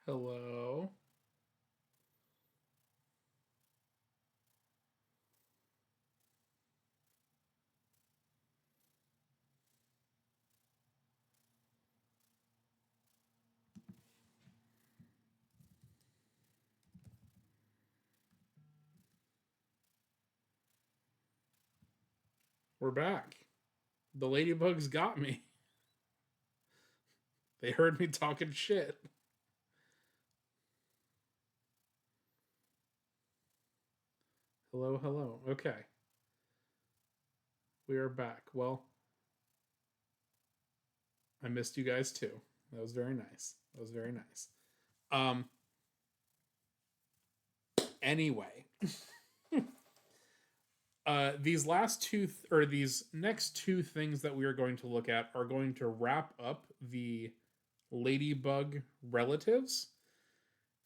Hello. We're back. The ladybugs got me. They heard me talking shit. Hello, hello. Okay. We are back. Well, I missed you guys too. That was very nice. That was very nice. Um anyway, these last or these next two things that we are going to look at are going to wrap up the ladybug relatives,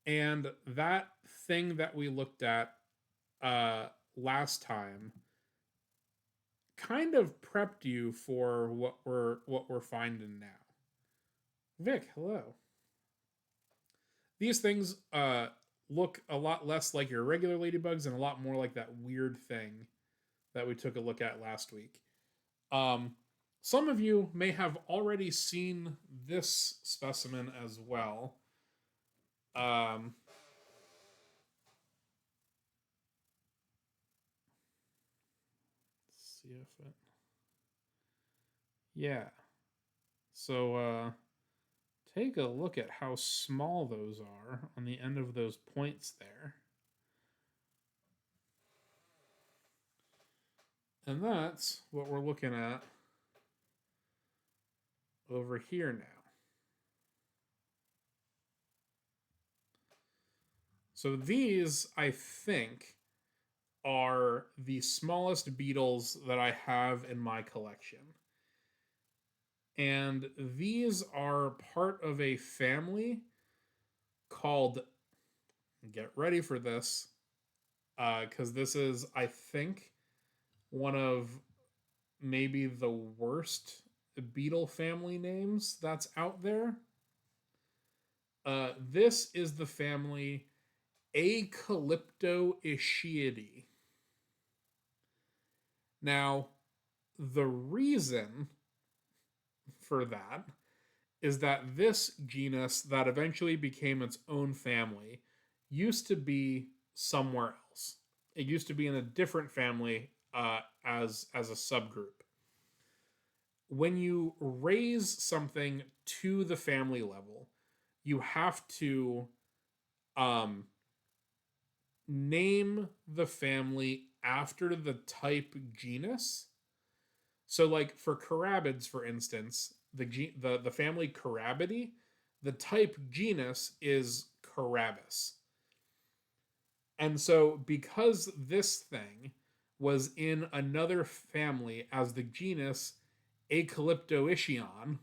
and that thing that we looked at uh last time kind of prepped you for what we're finding now. Vic, hello. These things look a lot less like your regular ladybugs and a lot more like that weird thing that we took a look at last week. Um, some of you may have already seen this specimen as well. Um, let's see if it. Yeah. So take a look at how small those are on the end of those points there. And that's what we're looking at over here now. So these, I think, are the smallest beetles that I have in my collection. And these are part of a family called, get ready for this, because this is, I think, one of maybe the worst beetle family names that's out there. This is the family Acalyptoischiidae. Now, the reason for that is that this genus that eventually became its own family used to be somewhere else. It used to be in a different family as a subgroup. When you raise something to the family level, you have to um, name the family after the type genus. So, like for carabids, for instance, the family Carabidae, the type genus is Carabus. And so, because this thing was in another family as the genus Acalyptoischion,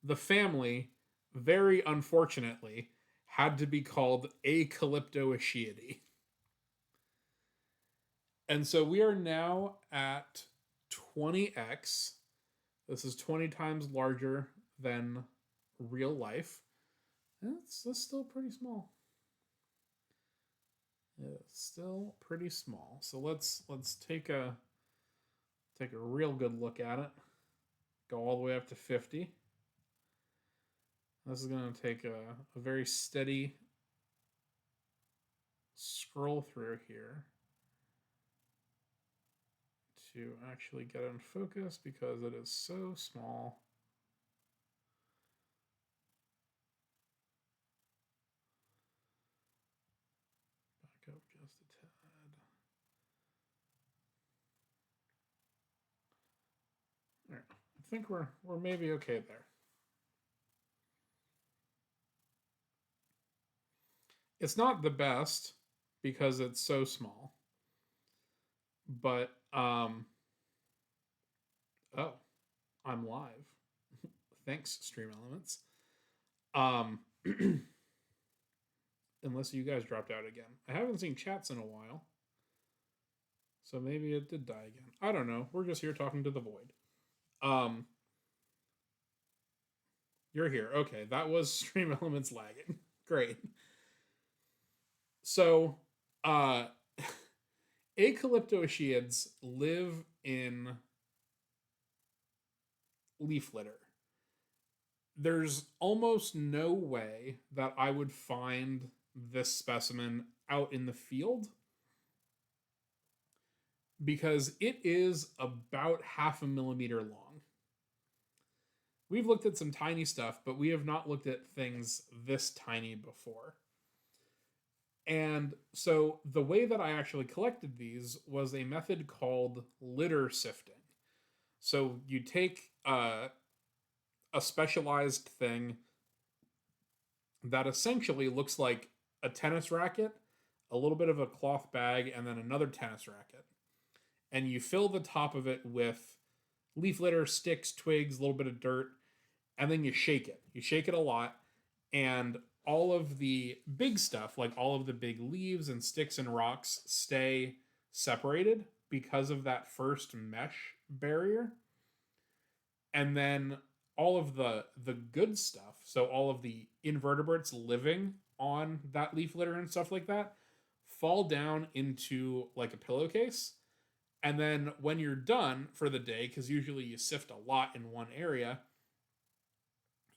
the family, very unfortunately, had to be called Acalyptoischiidae. And so we are now at 20x. This is 20 times larger than real life. That's still pretty small. It's still pretty small. So let's take a real good look at it. Go all the way up to 50. This is going to take a very steady scroll through here to actually get in focus because it is so small. Back up just a tad. All right. I think we're maybe okay there. It's not the best because it's so small, but oh, I'm live. Thanks, Stream Elements. Um, unless you guys dropped out again. I haven't seen chats in a while. So maybe it did die again. I don't know. We're just here talking to the void. Um, You're here. Okay, that was Stream Elements lagging. Great. So, uh, Acalyptoeciids live in leaf litter. There's almost no way that I would find this specimen out in the field because it is about half a millimeter long. We've looked at some tiny stuff, but we have not looked at things this tiny before. And so the way that I actually collected these was a method called litter sifting. So you take a specialized thing that essentially looks like a tennis racket, a little bit of a cloth bag, and then another tennis racket. And you fill the top of it with leaf litter, sticks, twigs, a little bit of dirt, and then you shake it. You shake it a lot, and all of the big stuff, like all of the big leaves and sticks and rocks, stay separated because of that first mesh barrier. And then all of the good stuff, so all of the invertebrates living on that leaf litter and stuff like that, fall down into like a pillowcase. And then when you're done for the day, because usually you sift a lot in one area,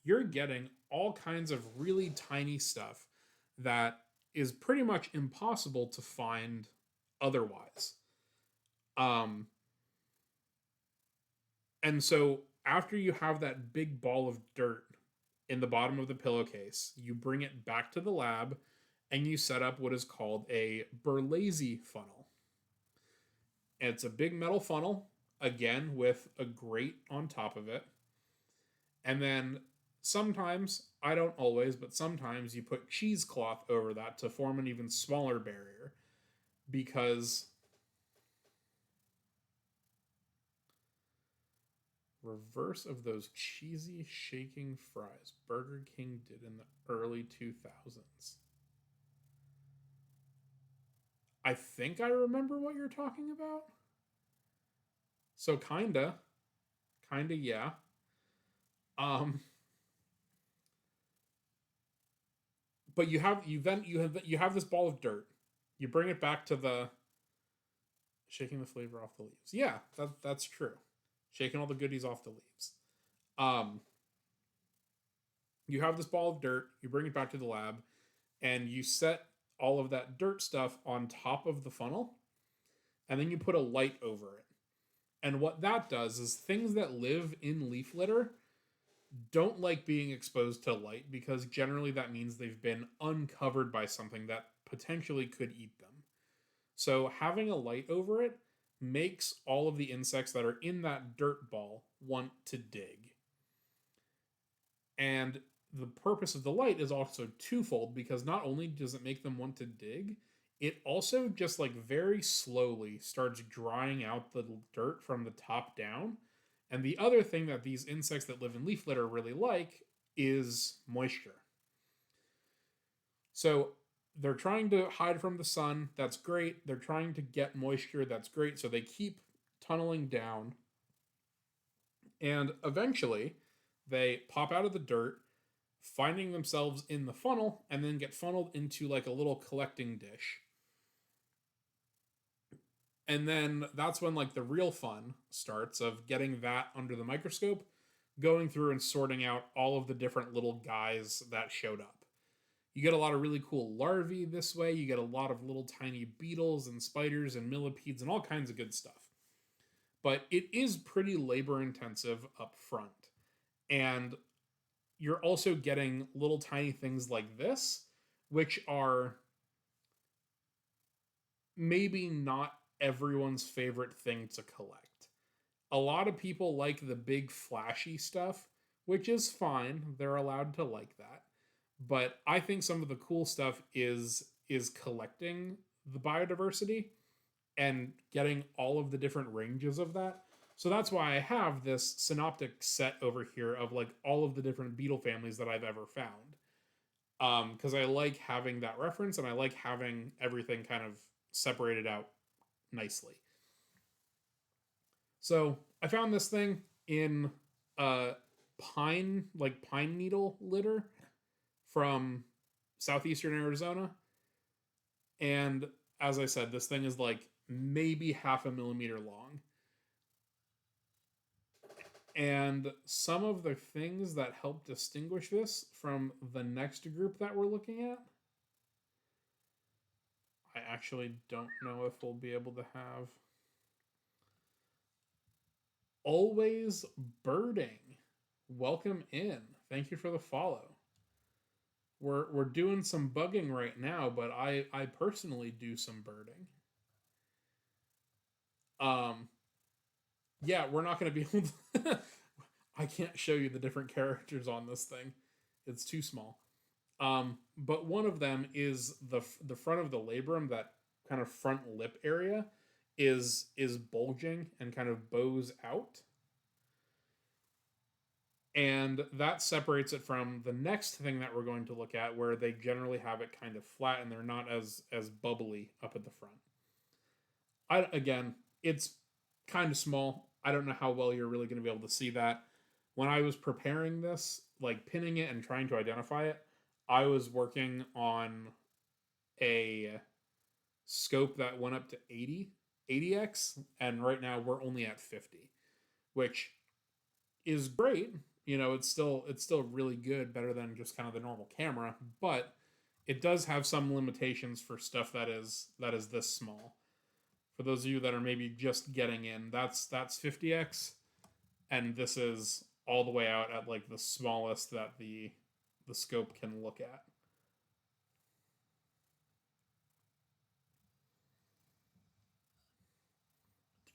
you're getting all kinds of really tiny stuff that is pretty much impossible to find otherwise. Um, and so after you have that big ball of dirt in the bottom of the pillowcase, you bring it back to the lab and you set up what is called a Berlazy funnel. It's a big metal funnel, again, with a grate on top of it. And then sometimes, I don't always, but sometimes you put cheesecloth over that to form an even smaller barrier because reverse of those cheesy shaking fries Burger King did in the early 2000s. I think I remember what you're talking about. So kinda, yeah. Um, but you have this ball of dirt. You bring it back to the shaking the flavor off the leaves. Yeah, that's true. Shaking all the goodies off the leaves. Um, you have this ball of dirt. You bring it back to the lab, and you set all of that dirt stuff on top of the funnel, and then you put a light over it. And what that does is things that live in leaf litter don't like being exposed to light because generally that means they've been uncovered by something that potentially could eat them. So having a light over it makes all of the insects that are in that dirt ball want to dig. And the purpose of the light is also twofold because not only does it make them want to dig, it also just like very slowly starts drying out the dirt from the top down. And the other thing that these insects that live in leaf litter really like is moisture. So they're trying to hide from the sun. That's great. They're trying to get moisture. That's great. So they keep tunneling down. And eventually, they pop out of the dirt, finding themselves in the funnel, and then get funneled into like a little collecting dish. And then that's when like the real fun starts of getting that under the microscope, going through and sorting out all of the different little guys that showed up. You get a lot of really cool larvae this way. You get a lot of little tiny beetles and spiders and millipedes and all kinds of good stuff. But it is pretty labor intensive up front. And you're also getting little tiny things like this, which are maybe not everyone's favorite thing to collect. A lot of people like the big flashy stuff, which is fine. They're allowed to like that. But I think some of the cool stuff is collecting the biodiversity and getting all of the different ranges of that. So that's why I have this synoptic set over here of like all of the different beetle families that I've ever found. Because I like having that reference and I like having everything kind of separated out nicely. So I found this thing in pine needle litter from southeastern Arizona. And as I said, this thing is like maybe half a millimeter long. And some of the things that help distinguish this from the next group that we're looking at, I actually don't know if we'll be able to have. Always birding. Welcome in. Thank you for the follow. We're doing some bugging right now, but I personally do some birding. Um, yeah, we're not going to be able to. I can't show you the different characters on this thing. It's too small. But one of them is the front of the labrum, that kind of front lip area is bulging and kind of bows out. And that separates it from the next thing that we're going to look at, where they generally have it kind of flat and they're not as bubbly up at the front. Again, it's kind of small. I don't know how well you're really going to be able to see that. When I was preparing this, like pinning it and trying to identify it, I was working on a scope that went up to 80x, and right now we're only at 50, which is great. It's still really good, better than just kind of the normal camera, but it does have some limitations for stuff that is this small. For those of you that are maybe just getting in, that's 50x, and this is all the way out at like the smallest that the scope can look at.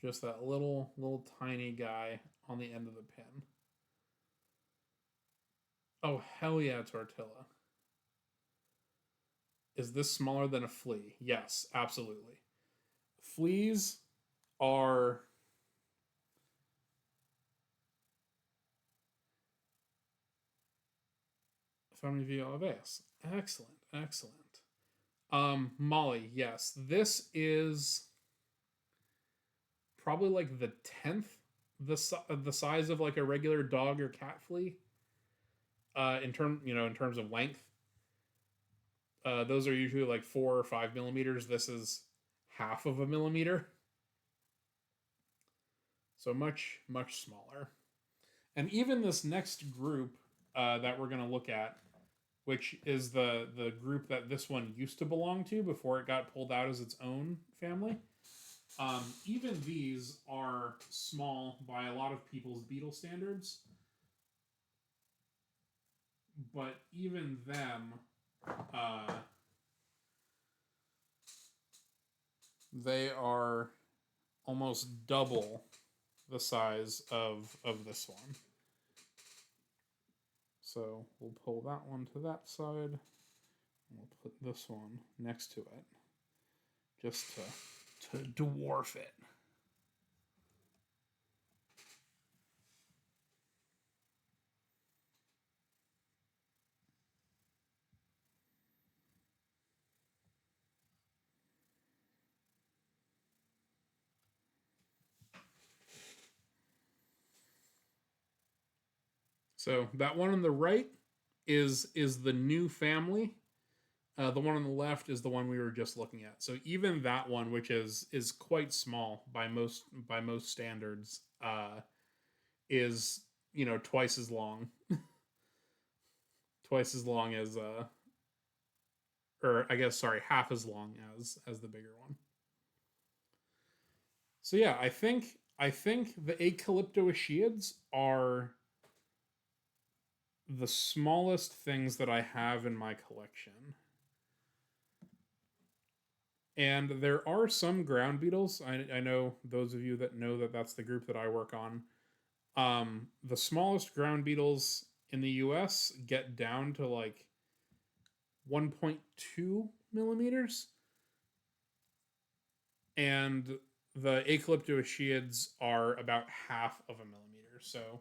Just that little tiny guy on the end of the pin. Oh hell yeah, Tortilla. Is this smaller than a flea? Yes, absolutely. Fleas are family view of this. Excellent, excellent. Molly, yes, this is probably like the 10th the size of like a regular dog or cat flea. In terms of length, those are usually like 4 or 5 millimeters. This is half of a millimeter, so much smaller. And even this next group that we're going to look at, which is the group that this one used to belong to before it got pulled out as its own family. Even these are small by a lot of people's beetle standards, but even them, uh, they are almost double the size of this one. So we'll pull that one to that side. And we'll put this one next to it, just to dwarf it. So that one on the right is the new family. The one on the left is the one we were just looking at. So even that one, which is quite small by most standards, is twice as long, twice as long as or I guess sorry, half as long as the bigger one. So yeah, I think the Acalyptoachiids are the smallest things that I have in my collection. And there are some ground beetles. I know those of you that know that that's the group that I work on. The smallest ground beetles in the US get down to like 1.2 millimeters. And the Acalyptoachiids are about half of a millimeter. So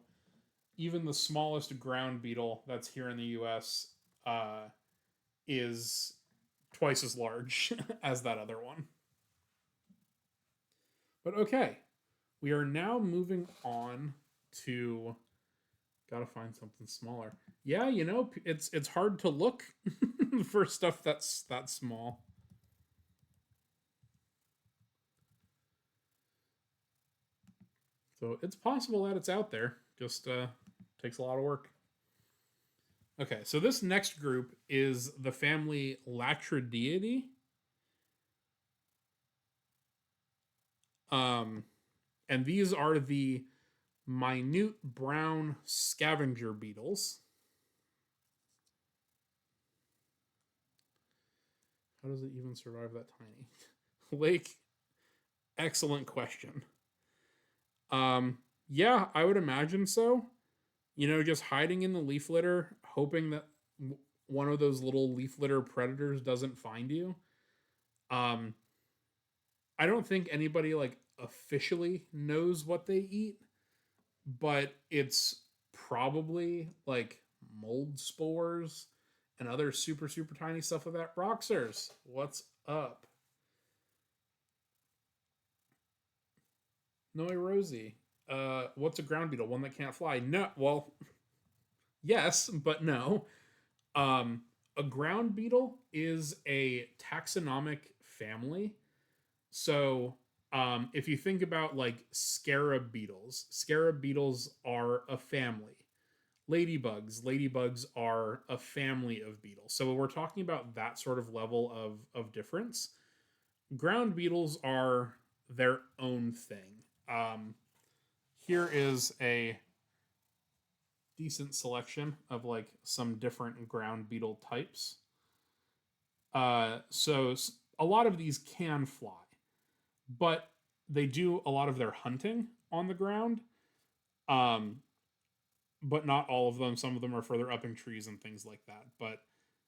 even the smallest ground beetle that's here in the US is twice as large as that other one. But okay, we are now moving on to Gotta find something smaller. Yeah, it's hard to look for stuff that's that small. So it's possible that it's out there. Just takes a lot of work. Okay, so this next group is the family Lathrodiidae. Um, and these are the minute brown scavenger beetles. How does it even survive that tiny? Lake, excellent question. Yeah, I would imagine so. Just hiding in the leaf litter, hoping that one of those little leaf litter predators doesn't find you. Um, I don't think anybody like officially knows what they eat, but it's probably like mold spores and other super super tiny stuff like that. Roxers, what's up? Noe Rosie. What's a ground beetle? One that can't fly? No. Well, yes, but no. Um, a ground beetle is a taxonomic family. So, if you think about like scarab beetles are a family. Ladybugs are a family of beetles. So, when we're talking about that sort of level of difference, ground beetles are their own thing. Um, Here is a decent selection of like some different ground beetle types. So a lot of these can fly, but they do a lot of their hunting on the ground. Um, but not all of them. Some of them are further up in trees and things like that. But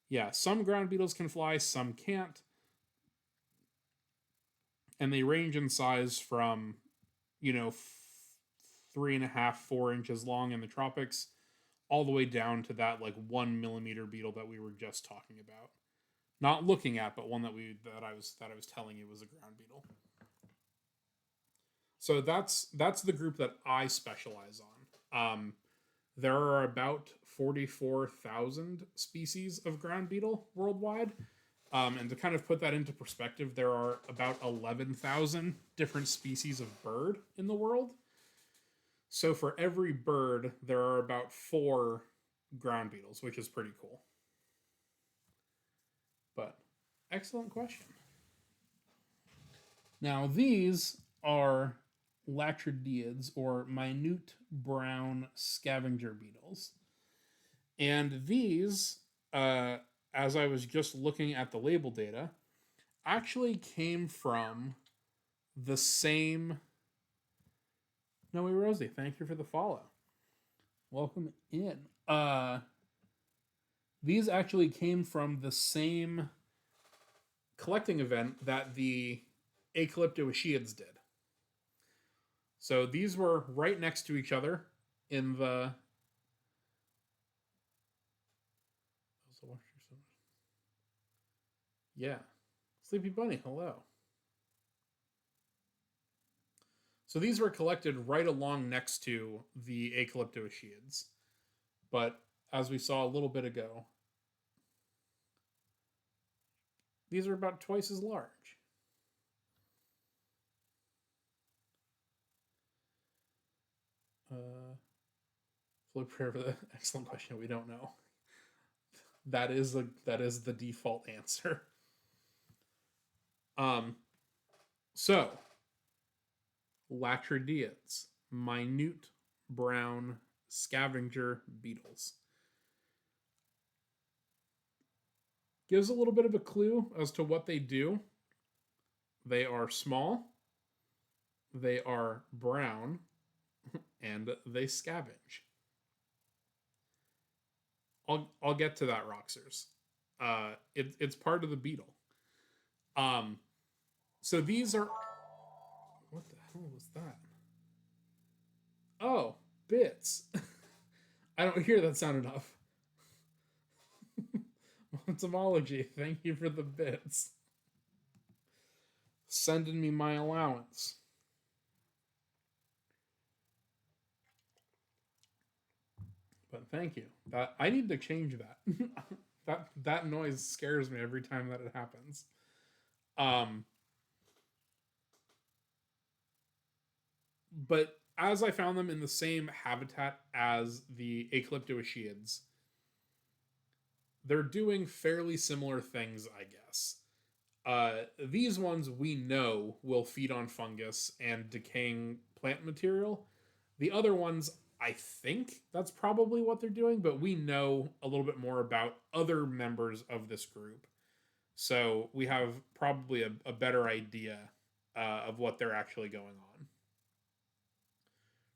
yeah, some ground beetles can fly, some can't, and they range in size from 3.5, 4 inches long in the tropics, all the way down to that like 1 millimeter beetle that we were just talking about. Not looking at, but one that I was telling you was a ground beetle. So that's the group that I specialize on. There are about 44,000 species of ground beetle worldwide. And to kind of put that into perspective, there are about 11,000 different species of bird in the world. So for every bird, there are about four ground beetles, which is pretty cool. But excellent question. Now, these are lathrodiids, or minute brown scavenger beetles. And these, uh, as I was just looking at the label data, actually came from the same. Noe Rosie, thank you for the follow. Welcome in. These actually came from the same collecting event that the Acalyptoachiids did. So these were right next to each other in the. Yeah. Sleepy Bunny, hello. So these were collected right along next to the Acalyptoachiids. But as we saw a little bit ago, these are about twice as large. Flip for the excellent question. We don't know. That is the default answer. Um, so Lathrodiids, minute brown scavenger beetles. Gives a little bit of a clue as to what they do. They are small, they are brown, and they scavenge. I'll get to that, Roxers. It's part of the beetle. Um, so these are. What the hell was that? Oh, bits. I don't hear that sound enough. Entomology, thank you for the bits. Sending me my allowance. But thank you. That I need to change that. That noise scares me every time that it happens. Um, but as I found them in the same habitat as the Acalyptoaceads, they're doing fairly similar things, I guess. These ones we know will feed on fungus and decaying plant material. The other ones, I think that's probably what they're doing, but we know a little bit more about other members of this group. So we have probably a better idea of what they're actually going on.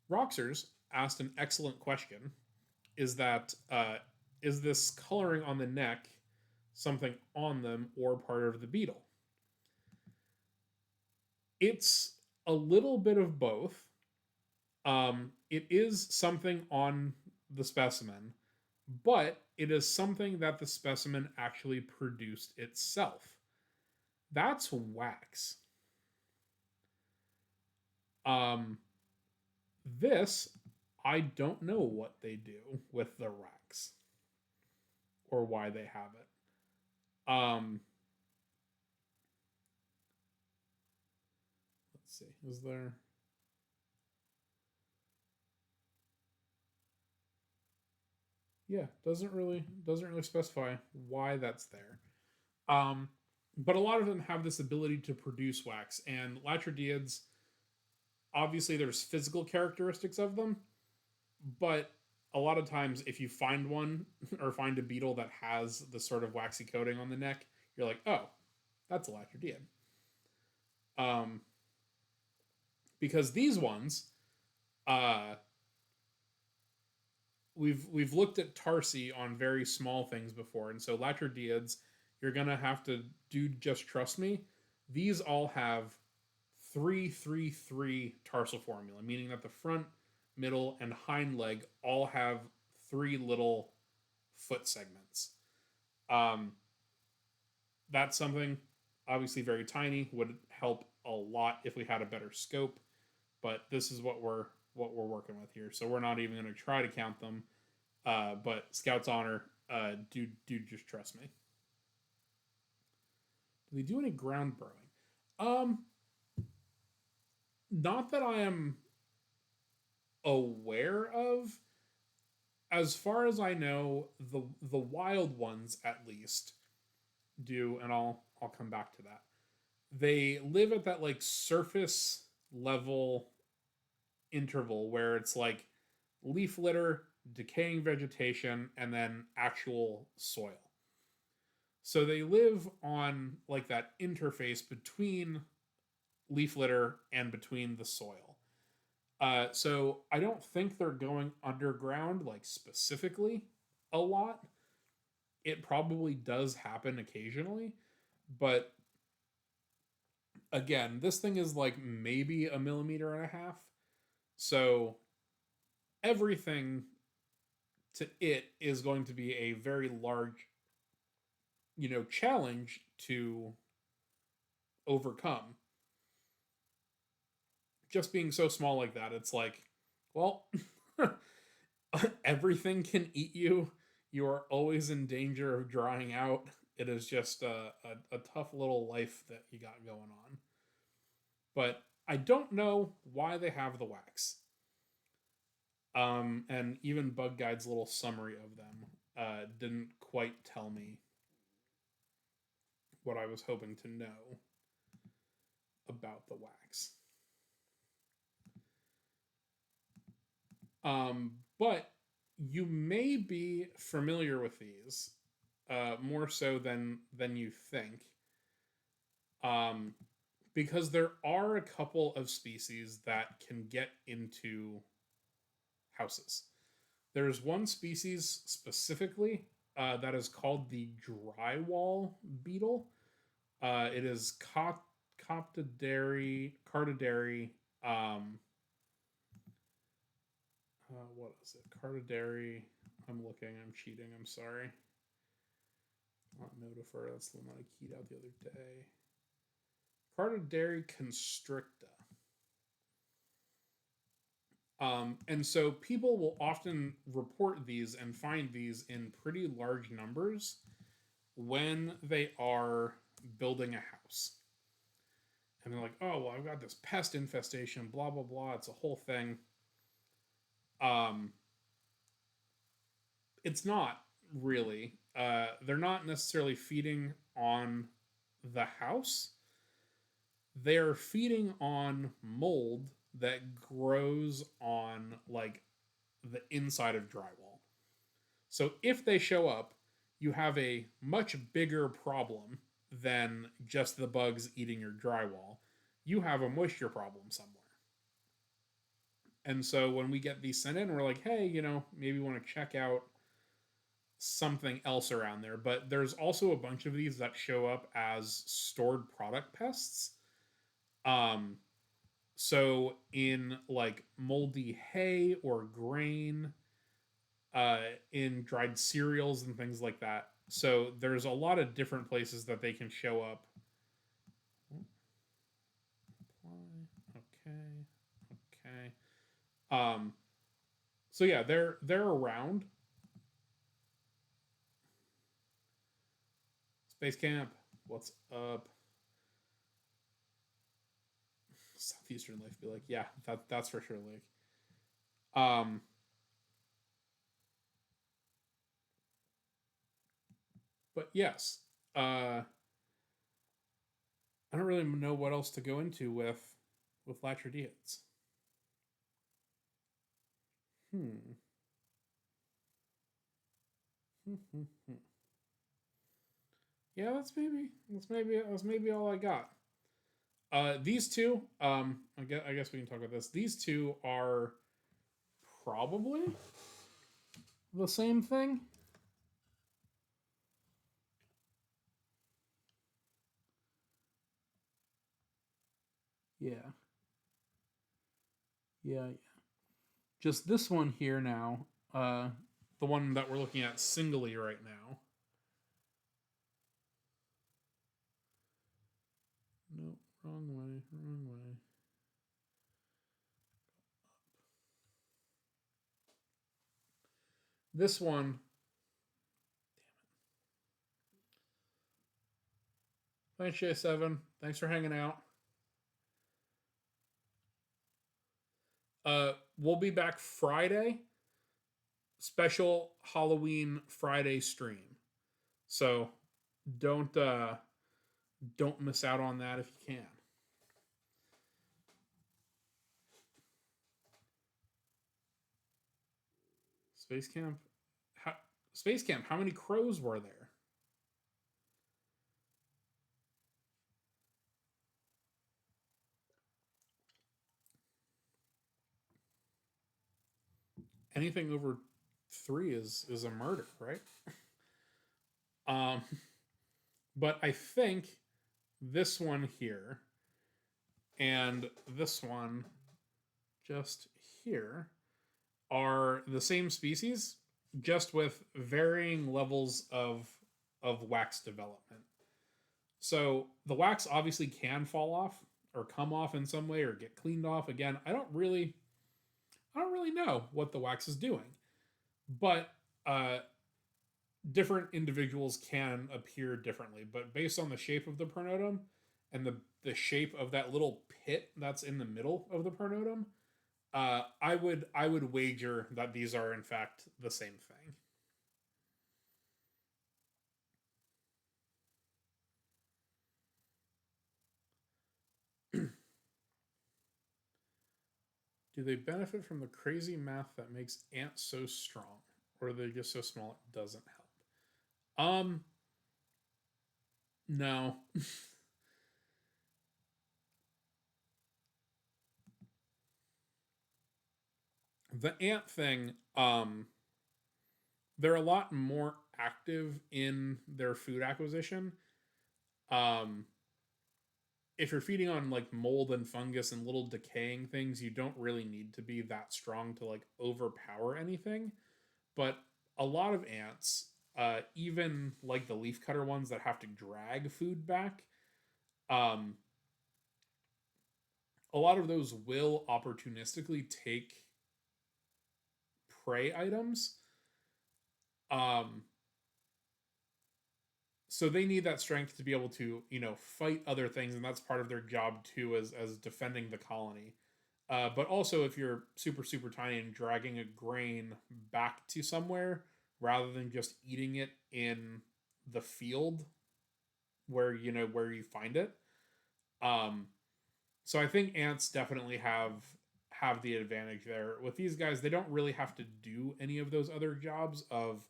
Roxers asked an excellent question: Is that is this coloring on the neck something on them or part of the beetle? It's a little bit of both. It is something on the specimen, but it is something that the specimen actually produced itself. That's wax. Um, this, I don't know what they do with the wax or why they have it. Let's see. Is there? Yeah, doesn't really specify why that's there. Um, but a lot of them have this ability to produce wax, and Latrodeids, obviously there's physical characteristics of them, but a lot of times if you find one or find a beetle that has the sort of waxy coating on the neck, you're like, oh, that's a Latrodeid. Um, because these ones, uh, we've looked at tarsi on very small things before, and so Latrodeids, you're gonna have to do just trust me. These all have 3-3-3 tarsal formula, meaning that the front, middle, and hind leg all have three little foot segments. Um, that's something obviously very tiny, would help a lot if we had a better scope, but this is what we're working with here. So we're not even going to try to count them. But Scout's honor, do just trust me. Do they do any ground burrowing? Um, Not that I am aware of. As far as I know, the wild ones at least do, and I'll come back to that. They live at that like surface level interval where it's like leaf litter, decaying vegetation, and then actual soil. So they live on like that interface between leaf litter and between the soil. So I don't think they're going underground like specifically a lot. It probably does happen occasionally, but again, this thing is like maybe a millimeter and a half. So everything to it is going to be a very large, challenge to overcome. Just being so small like that, it's like, well, everything can eat you. You are always in danger of drying out. It is just a tough little life that you got going on. But I don't know why they have the wax. And even Bug Guide's little summary of them didn't quite tell me what I was hoping to know about the wax. But you may be familiar with these more so than you think, um, because there are a couple of species that can get into houses. There's one species specifically that is called the drywall beetle. It is Cartidary. What is it? Cartidary. I'm looking. I'm cheating. I'm sorry. Not Notifer. That's the one that I keyed out the other day. Cartidary constricta. And so people will often report these and find these in pretty large numbers when they are building a house. And they're like, oh, well, I've got this pest infestation, blah, blah, blah. It's a whole thing. Um, it's not really. They're not necessarily feeding on the house, they're feeding on mold that grows on like the inside of drywall. So if they show up, you have a much bigger problem than just the bugs eating your drywall. You have a moisture problem somewhere. And so when we get these sent in, we're like, hey, maybe we want to check out something else around there. But there's also a bunch of these that show up as stored product pests. Um, so in like moldy hay or grain, uh, in dried cereals and things like that. So there's a lot of different places that they can show up. Okay, okay. Um, so yeah, they're around. Space Camp, what's up? Southeastern Life be like, yeah, that's for sure. Like, um, but yes, I don't really know what else to go into with Latrodeids. Hmm. Yeah, that's maybe all I got. These two, I guess we can talk about this. These two are probably the same thing. Yeah, yeah, yeah. Just this one here now. The one that we're looking at singly right now. No, wrong way, wrong way. This one. Thanks, J7. Thanks for hanging out. We'll be back Friday. Special Halloween Friday stream. So don't uh don't miss out on that if you can. Space Camp. How, Space Camp. How many crows were there? Anything over three is a murder, right? Um, but I think this one here and this one just here are the same species, just with varying levels of wax development. So the wax obviously can fall off or come off in some way or get cleaned off. Again, I don't really know what the wax is doing, but uh, different individuals can appear differently. But based on the shape of the pronotum and the shape of that little pit that's in the middle of the pronotum, I would wager that these are in fact the same thing. Do they benefit from the crazy math that makes ants so strong, or are they just so small it doesn't help? No. The ant thing, they're a lot more active in their food acquisition. Um, if you're feeding on like mold and fungus and little decaying things, you don't really need to be that strong to like overpower anything. But a lot of ants, even like the leafcutter ones that have to drag food back, um, a lot of those will opportunistically take prey items. Um, so they need that strength to be able to, fight other things, and that's part of their job too, as defending the colony. But also, if you're super super tiny and dragging a grain back to somewhere rather than just eating it in the field where you find it. Um, so I think ants definitely have the advantage there. With these guys, they don't really have to do any of those other jobs of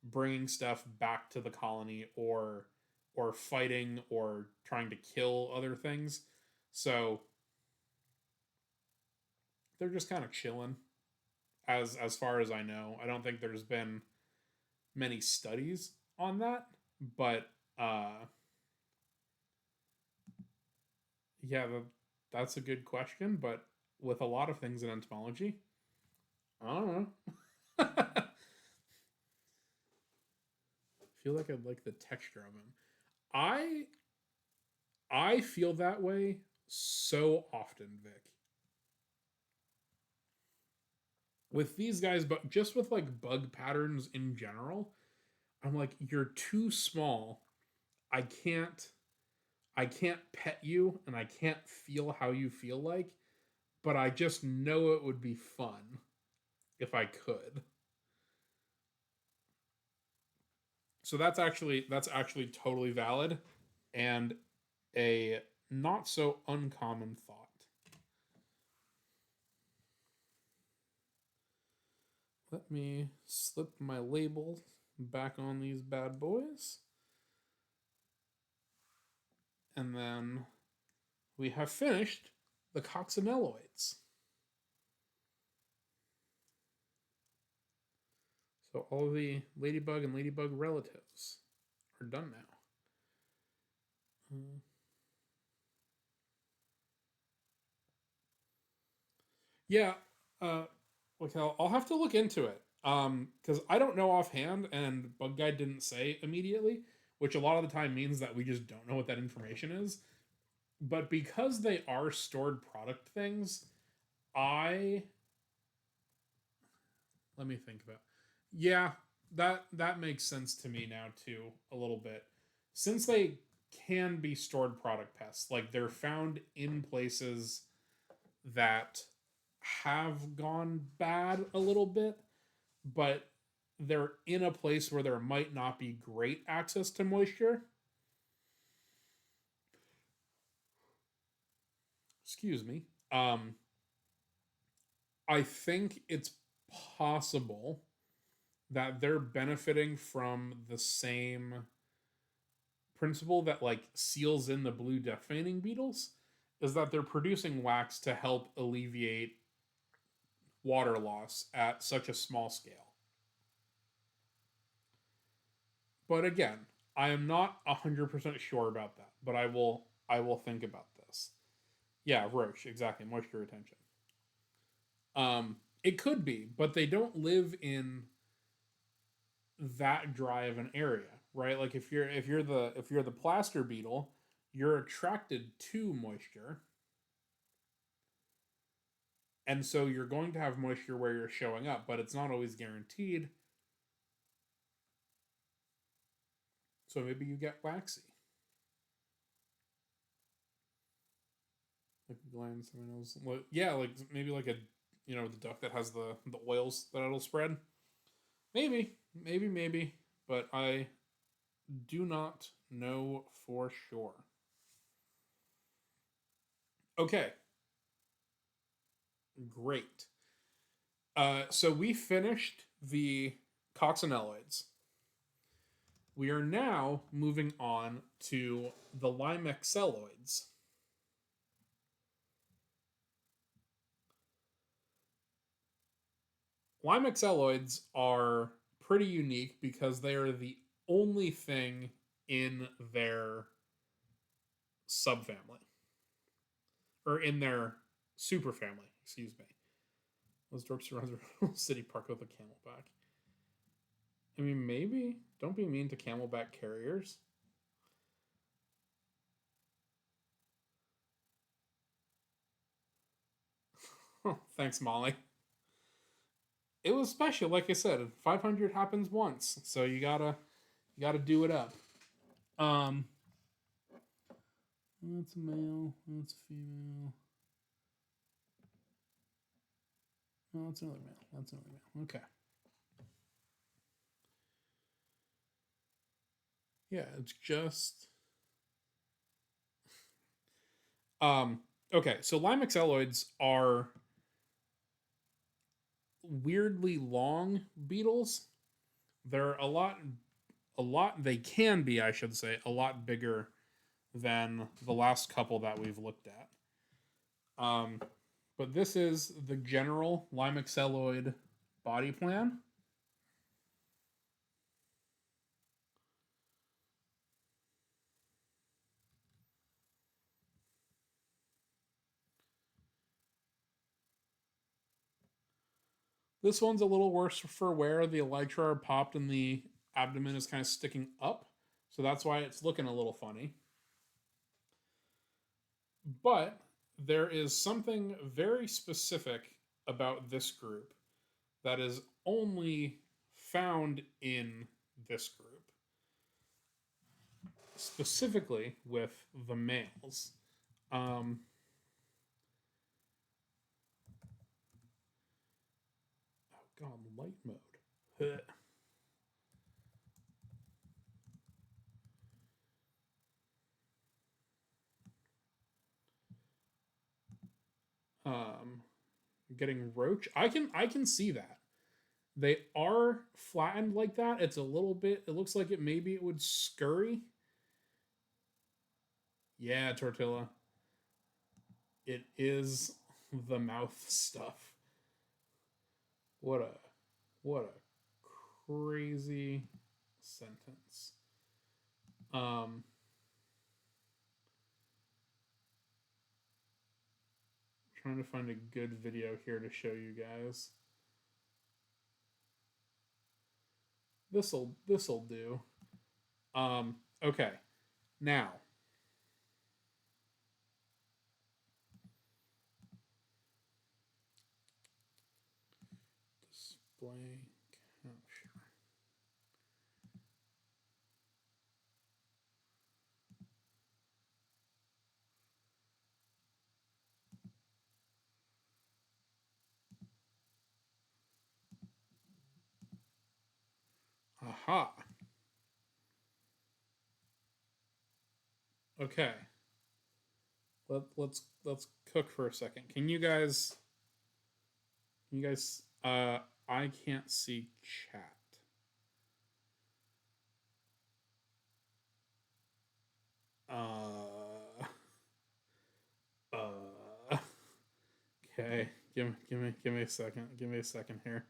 bringing stuff back to the colony or fighting or trying to kill other things. So they're just kind of chilling as far as I know. I don't think there's been many studies on that, but yeah, that's a good question. But with a lot of things in entomology, I don't know. I feel like I like the texture of him. I I feel that way so often, Vic. With these guys, but just with like bug patterns in general, I'm like, you're too small. I can't I can't pet you and I can't feel how you feel like, but I just know it would be fun if I could. So that's actually totally valid and a not so uncommon thought. Let me slip my label back on these bad boys. And then we have finished the coccinelloids. So all of the ladybug and ladybug relatives are done now. Yeah, uh, like I'll have to look into it. Because I don't know offhand, and Bug Guide didn't say immediately, which a lot of the time means that we just don't know what that information is. But because they are stored product things, I let me think about. Yeah, that makes sense to me now too a little bit. Since they can be stored product pests, like they're found in places that have gone bad a little bit, but they're in a place where there might not be great access to moisture. Excuse me. I think it's possible that they're benefiting from the same principle that like seals in the blue death feigning beetles, is that they're producing wax to help alleviate water loss at such a small scale. But again, I am not 100% sure about that, but I will think about this. Yeah, roach, exactly, moisture retention. It could be, but they don't live in that dry of an area, right? Like if you're the plaster beetle, you're attracted to moisture, and so you're going to have moisture where you're showing up, but it's not always guaranteed. So maybe you get waxy, like glands, seminoles. Yeah, like maybe like a the duck that has the oils that it'll spread. Maybe, but I do not know for sure. Okay, great. So we finished the coccinelloids. We are now moving on to the limexelloids. Limexelloids are pretty unique because they are the only thing in their subfamily or in their superfamily. Excuse me. Those dorks surround the city park with a camelback. I mean, maybe. Don't be mean to camelback carriers. Thanks, Molly. It was special, like I said. 500 happens once, so you gotta do it up. Um, that's a male. That's a female. No, that's another male. That's another male. Okay. Yeah, it's just um. Okay, so Limexelloids are weirdly long beetles. They're a lot. They can be, I should say, a lot bigger than the last couple that we've looked at. Um, but this is the general Limexelloid body plan. This one's a little worse for wear. The elytra are popped and the abdomen is kind of sticking up. So that's why it's looking a little funny. But there is something very specific about this group that is only found in this group, specifically with the males. Um, oh, God, light mode. um, Getting roach. I can see that. They are flattened like that. It's a little bit. It looks like it maybe it would scurry. Yeah, tortilla. It is the mouth stuff. What a what a crazy sentence. Um, Trying to find a good video here to show you guys. This'll do. Okay. Now, display capture. Aha. Okay. Let's cook for a second. Can you guys? Can you guys? I can't see chat. Uh. Uh. Okay. Give me a second. Give me a second here.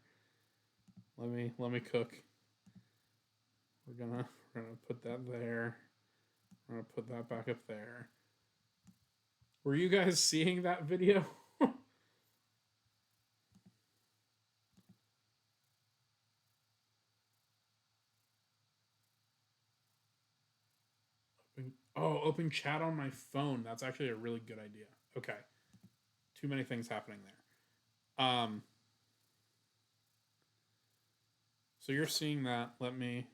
Let me cook. We're gonna put that there. We're gonna put that back up there. Were you guys seeing that video? Open chat on my phone. That's actually a really good idea. Okay. Too many things happening there. So you're seeing that. Let me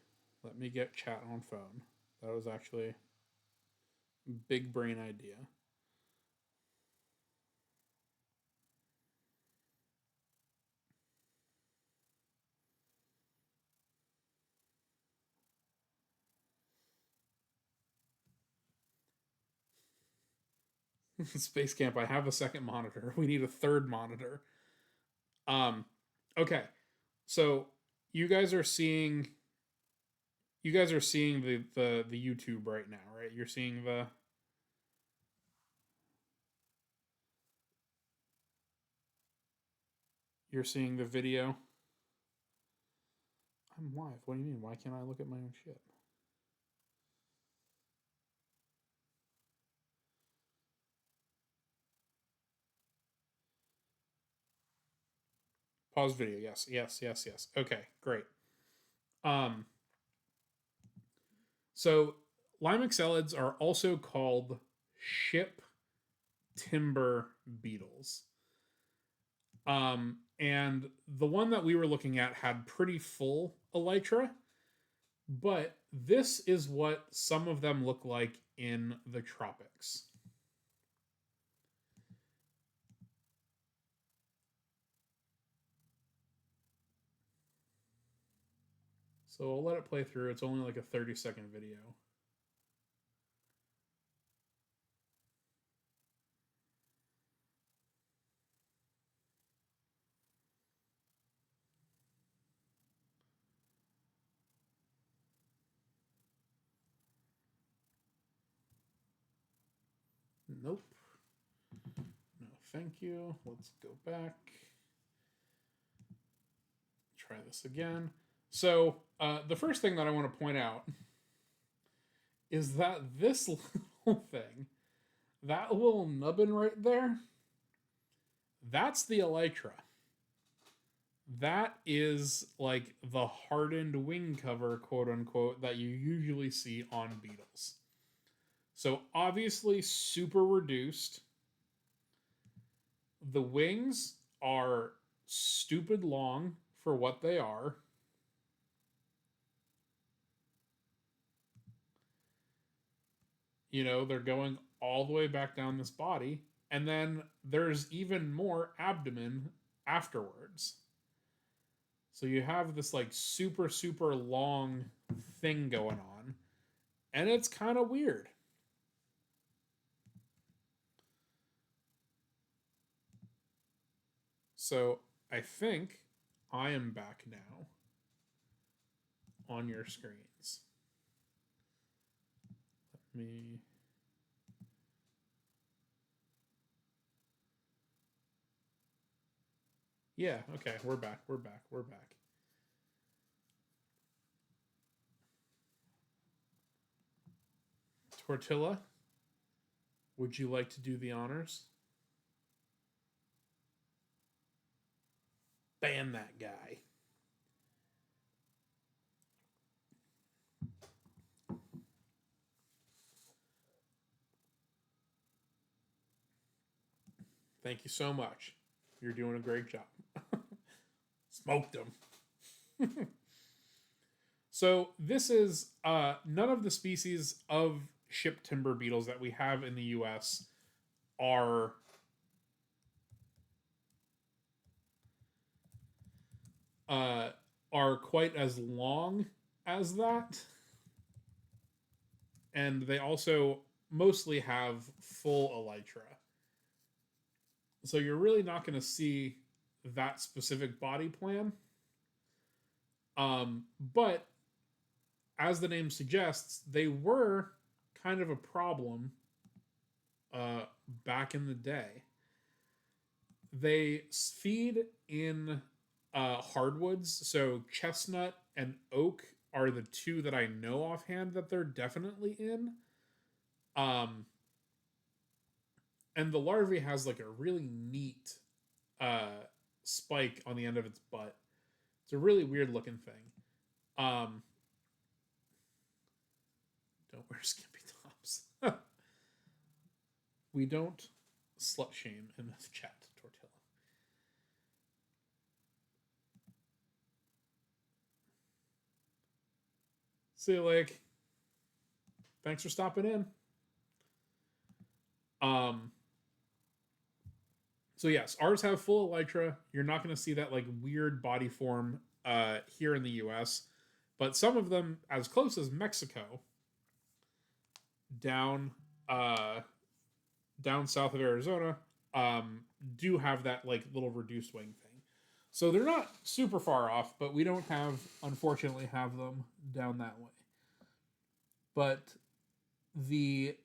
get chat on phone. That was actually a big brain idea. Space Camp, I have a second monitor. We need a third monitor. Um okay. So you guys are seeing the YouTube right now, right? You're seeing the video. I'm live. What do you mean? Why can't I look at my own shit? Pause video. Yes. Okay, great. Um, so Limexellids are also called ship timber beetles. And the one that we were looking at had pretty full elytra, but this is what some of them look like in the tropics. So I'll let it play through. It's only like a 30-second video. Nope. No, thank you. Let's go back. Try this again. So, the first thing that I want to point out is that this little thing, that little nubbin right there, that's the elytra. That is like the hardened wing cover, quote unquote, that you usually see on beetles. So obviously super reduced. The wings are stupid long for what they are. You know, they're going all the way back down this body. And then there's even more abdomen afterwards. So you have this like super, super long thing going on. And it's kind of weird. So I think I am back now on your screens. Let me. Yeah, okay, we're back. We're back. We're back. Tortilla, would you like to do the honors? Ban that guy. Thank you so much. You're doing a great job. Smoked them. So this is none of the species of ship timber beetles that we have in the U.S. are uh, are quite as long as that, and they also mostly have full elytra. So you're really not going to see that specific body plan. But as the name suggests, they were kind of a problem uh, back in the day. They feed in hardwoods, so chestnut and oak are the two that I know offhand that they're definitely in. Um, and the larvae has like a really neat uh, spike on the end of its butt. It's a really weird looking thing. Um, don't wear skimpy tops. We don't slut shame in this chat, Tortilla. See you, Lake. Thanks for stopping in. Um, so yes, ours have full elytra. You're not going to see that like weird body form here in the U.S., but some of them, as close as Mexico, down uh, down south of Arizona, um, do have that like little reduced wing thing. So they're not super far off, but we don't unfortunately, have them down that way. But the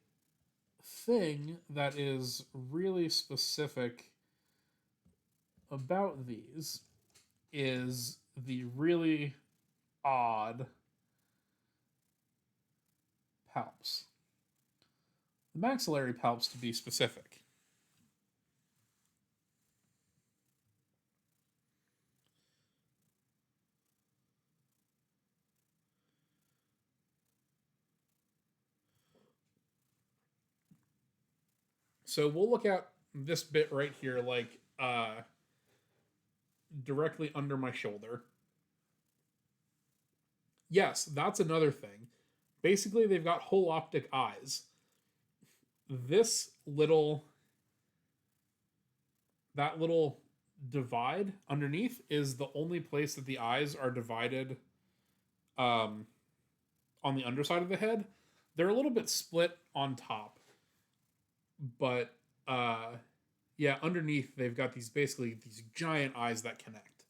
thing that is really specific about these is the really odd palps. The maxillary palps, to be specific. So we'll look at this bit right here, like directly under my shoulder. Yes, that's another thing. Basically, they've got holoptic eyes. This little, that little divide underneath is the only place that the eyes are divided um, on the underside of the head. They're a little bit split on top, but yeah, underneath they've got these basically these giant eyes that connect.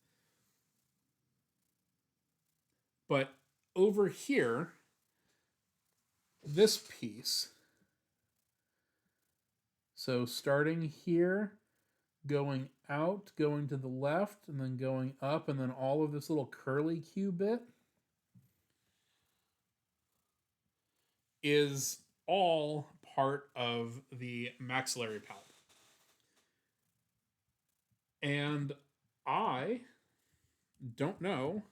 But over here, this piece, so starting here, going out, going to the left, and then going up, and then all of this little curly Q bit is all part of the maxillary palp. And I don't know.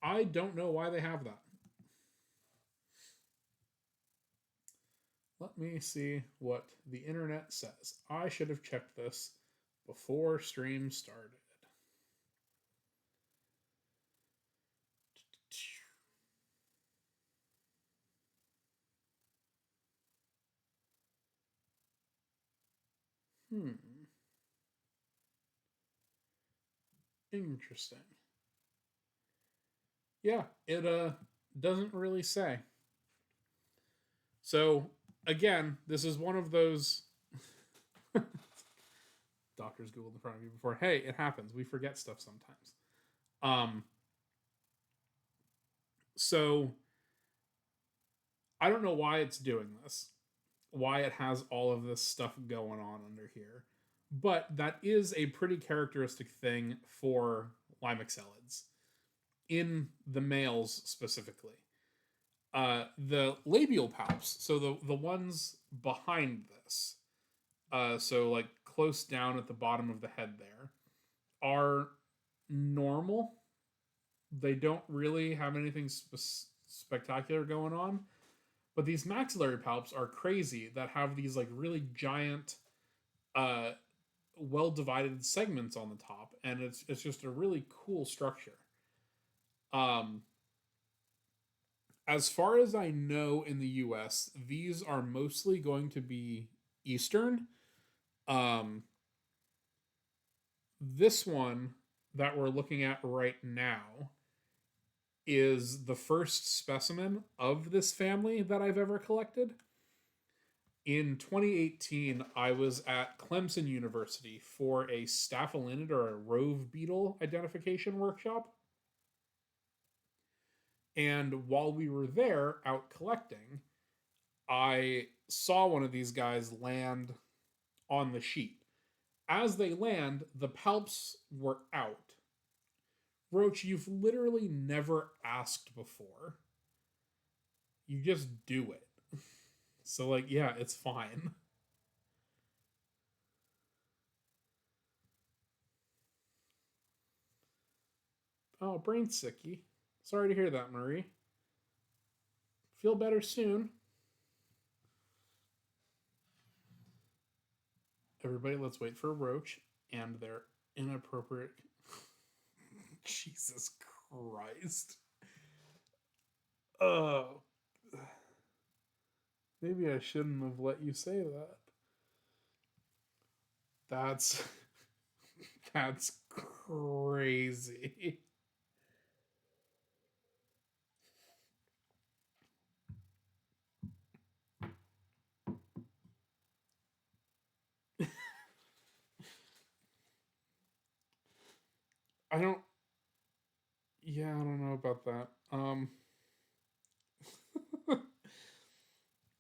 I don't know why they have that. Let me see what the internet says. I should have checked this before stream started. Hmm. Interesting. Yeah, it doesn't really say. So again, this is one of those doctors Googled in front of you before. Hey, it happens. We forget stuff sometimes. Um, so I don't know why it's doing this, why it has all of this stuff going on under here, but that is a pretty characteristic thing for limexellids in the males specifically. The labial palps, so the ones behind this, so like close down at the bottom of the head there, are normal. They don't really have anything spectacular going on. But these maxillary palps are crazy that have these like really giant, uh, well divided segments on the top, and it's just a really cool structure. Um, as far as I know, in the U.S., these are mostly going to be Eastern. Um, this one that we're looking at right now is the first specimen of this family that I've ever collected. In 2018, I was at Clemson University for a staphylinid or a rove beetle identification workshop. And while we were there out collecting, I saw one of these guys land on the sheet. As they land, the palps were out. Roach, you've literally never asked before. You just do it. So, like, yeah, it's fine. Oh, brain sicky. Sorry to hear that, Marie. Feel better soon. Everybody, let's wait for Roach and their inappropriate. Jesus Christ. Oh. Maybe I shouldn't have let you say that. That's. That's crazy. I don't. Yeah, I don't know about that.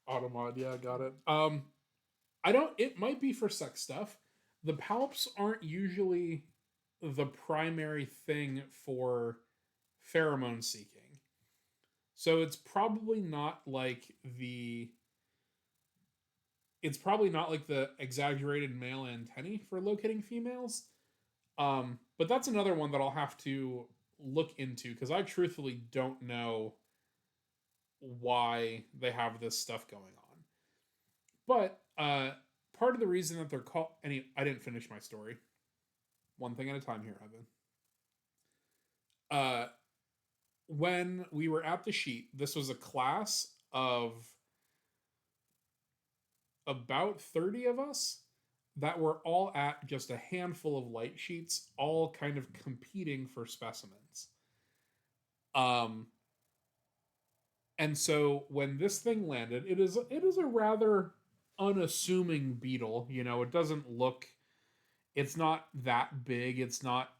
Automod, yeah, got it. I don't. It might be for sex stuff. The palps aren't usually the primary thing for pheromone seeking. So it's probably not like the exaggerated male antennae for locating females. But that's another one that I'll have to look into because I truthfully don't know why they have this stuff going on. But part of the reason that they're called. I didn't finish my story. One thing at a time here, Evan. Uh, when we were at the sheet, this was a class of about 30 of us that were all at just a handful of light sheets, all kind of competing for specimens. Um, and so when this thing landed, it is a rather unassuming beetle. It doesn't look. It's not that big. It's not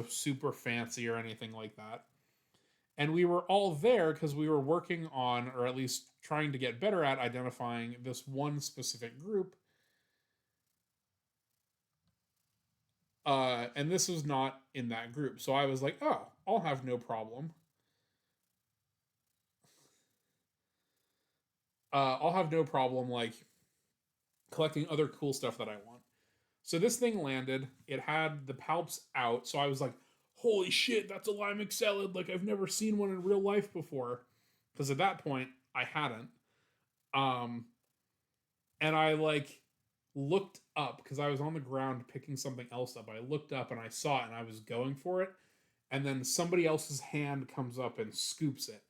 super fancy or anything like that. And we were all there because we were working on, or at least trying to get better at identifying this one specific group. And this was not in that group. So I was like, oh, I'll have no problem. I'll have no problem like collecting other cool stuff that I want. So this thing landed. It had the palps out. So I was like, holy shit, that's a lime excellid. Like I've never seen one in real life before. Because at that point, I hadn't. Um, and I like looked up because I was on the ground picking something else up. I looked up and I saw it and I was going for it. And then somebody else's hand comes up and scoops it.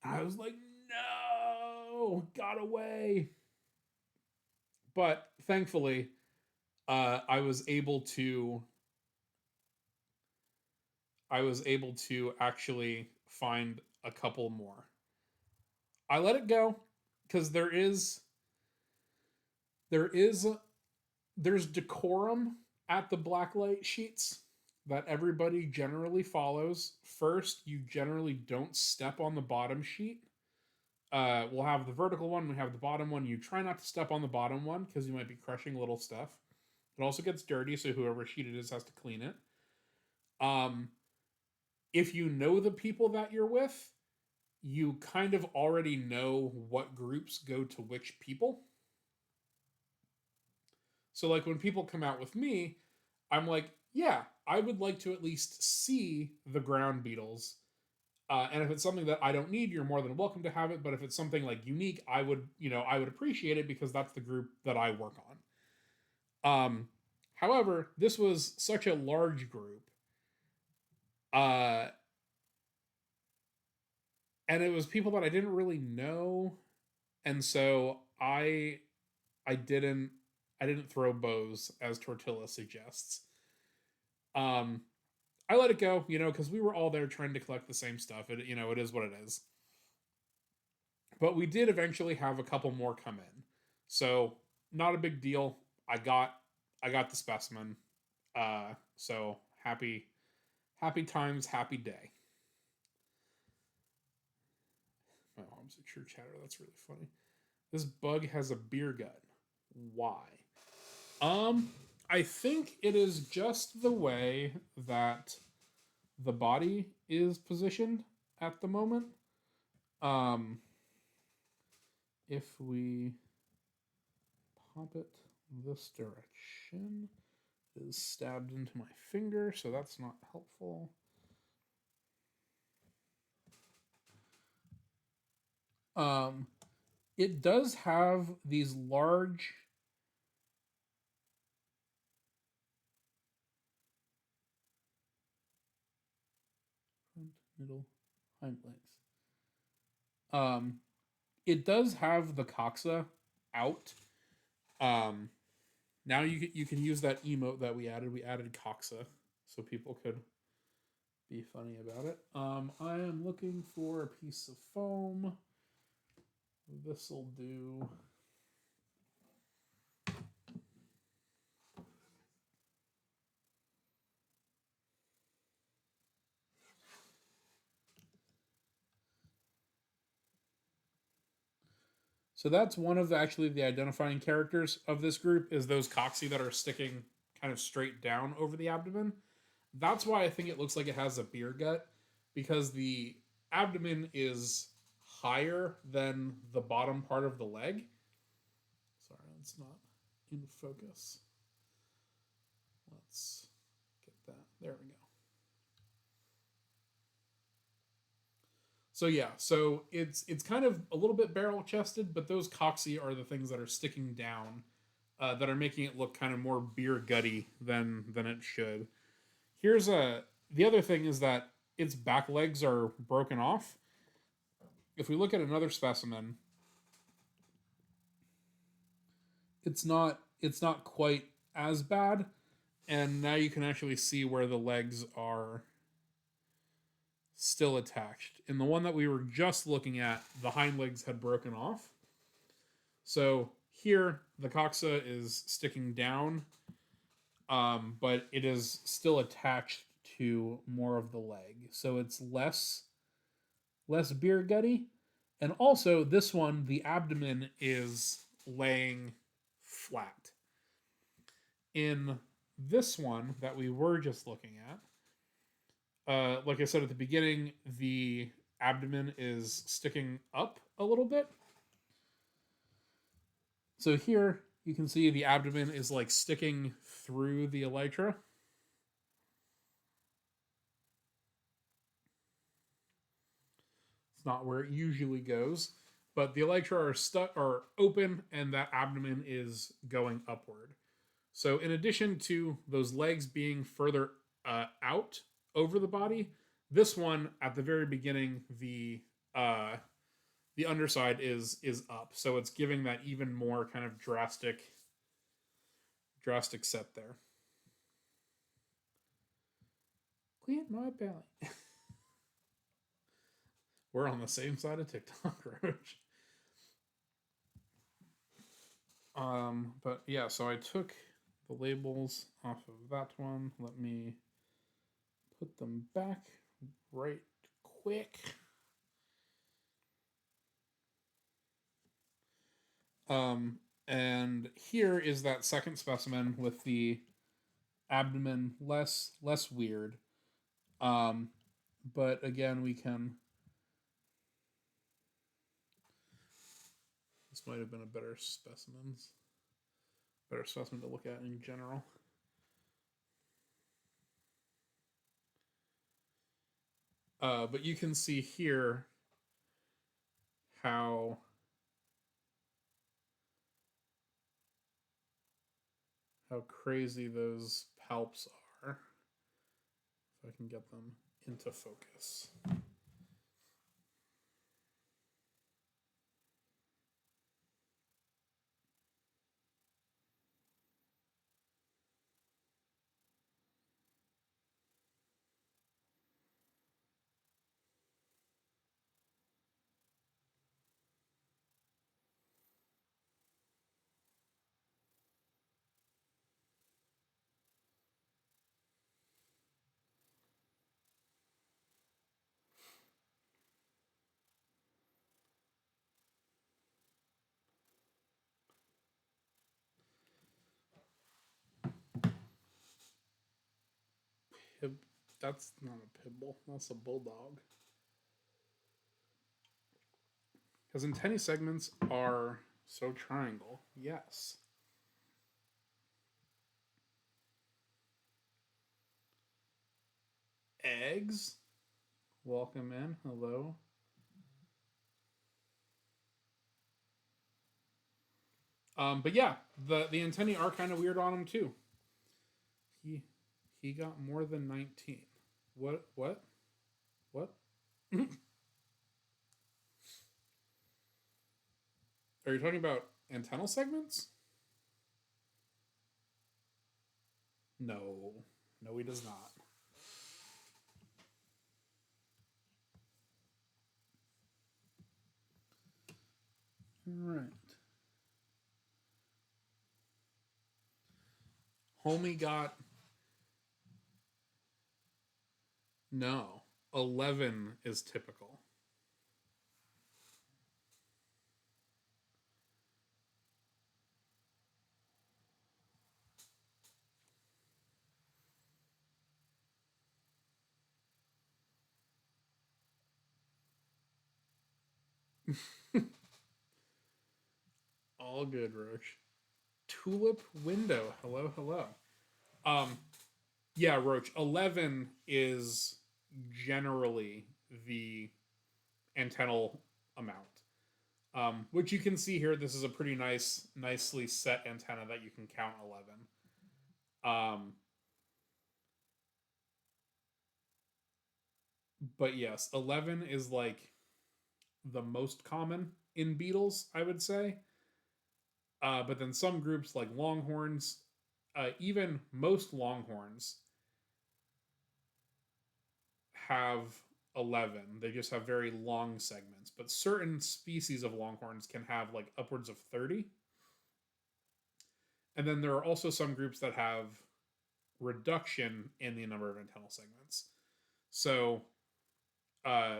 And I was like, no, got away. But thankfully, I was able to actually find a couple more. I let it go because there is there's decorum at the blacklight sheets that everybody generally follows. First, you generally don't step on the bottom sheet. We'll have the vertical one, we have the bottom one. You try not to step on the bottom one because you might be crushing little stuff. It also gets dirty, so whoever sheet it is has to clean it. Um, if you know the people that you're with, you kind of already know what groups go to which people. So, like, when people come out with me, I'm like, yeah, I would like to at least see the ground beetles. And if it's something that I don't need, you're more than welcome to have it. But if it's something like unique, I would appreciate it because that's the group that I work on. However, this was such a large group, uh, and it was people that I didn't really know, and so I didn't I didn't throw bows as Tortilla suggests. Um, I let it go, because we were all there trying to collect the same stuff. It is what it is. But we did eventually have a couple more come in, so not a big deal. I got the specimen. So happy times, happy day. My mom's a true chatter. That's really funny. This bug has a beer gut. Why? Um, I think it is just the way that the body is positioned at the moment. Um, if we pop it this direction, it is stabbed into my finger, so that's not helpful. Um, it does have these large front, middle, hind legs. Um, it does have the coxa out. Um, Now you can use that emote that we added. We added coxa so people could be funny about it. I am looking for a piece of foam. This'll do. So that's one of the identifying characters of this group is those coxy that are sticking kind of straight down over the abdomen. That's why I think it looks like it has a beer gut because the abdomen is higher than the bottom part of the leg. Sorry, it's not in focus. Let's get that. There we go. So yeah, so it's kind of a little bit barrel chested, but those coxy are the things that are sticking down that are making it look kind of more beer gutty than it should. Here's a The other thing is that its back legs are broken off. If we look at another specimen, it's not quite as bad, and now you can actually see where the legs are still attached. In the one that we were just looking at, the hind legs had broken off. So here, the coxa is sticking down, but it is still attached to more of the leg. So it's less beer gutty. And also, this one, the abdomen is laying flat. In this one that we were just looking at, like I said at the beginning, the abdomen is sticking up a little bit. So here you can see the abdomen is like sticking through the elytra. It's not where it usually goes, but the elytra are open, and that abdomen is going upward. So in addition to those legs being further out over the body, this one at the very beginning, the underside is up, so it's giving that even more kind of drastic set there. Clean my belly. We're on the same side of TikTok, Roach. But yeah, so I took the labels off of that one. Let me put them back right quick. And here is that second specimen with the abdomen less weird. But again, we can. This might have been a better specimen to look at in general. But you can see here how crazy those palps are. If I can get them into focus. That's not a pit bull. That's a bulldog. Because antennae segments are so triangle. Yes. Eggs. Welcome in. Hello. But yeah, the antennae are kind of weird on him too. He got more than 19. What? Are you talking about antennal segments? No. No, he does not. All right. Homie got no. 11 is typical. All good, Roche. Tulip window. Hello, hello. Um, yeah, Roach. 11 is generally the antennal amount. Which you can see here. This is a pretty nicely set antenna that you can count 11. But yes, 11 is like the most common in beetles, I would say. But then some groups like longhorns, even most longhorns have 11. They just have very long segments. But certain species of longhorns can have like upwards of 30. And then there are also some groups that have reduction in the number of antennal segments. So,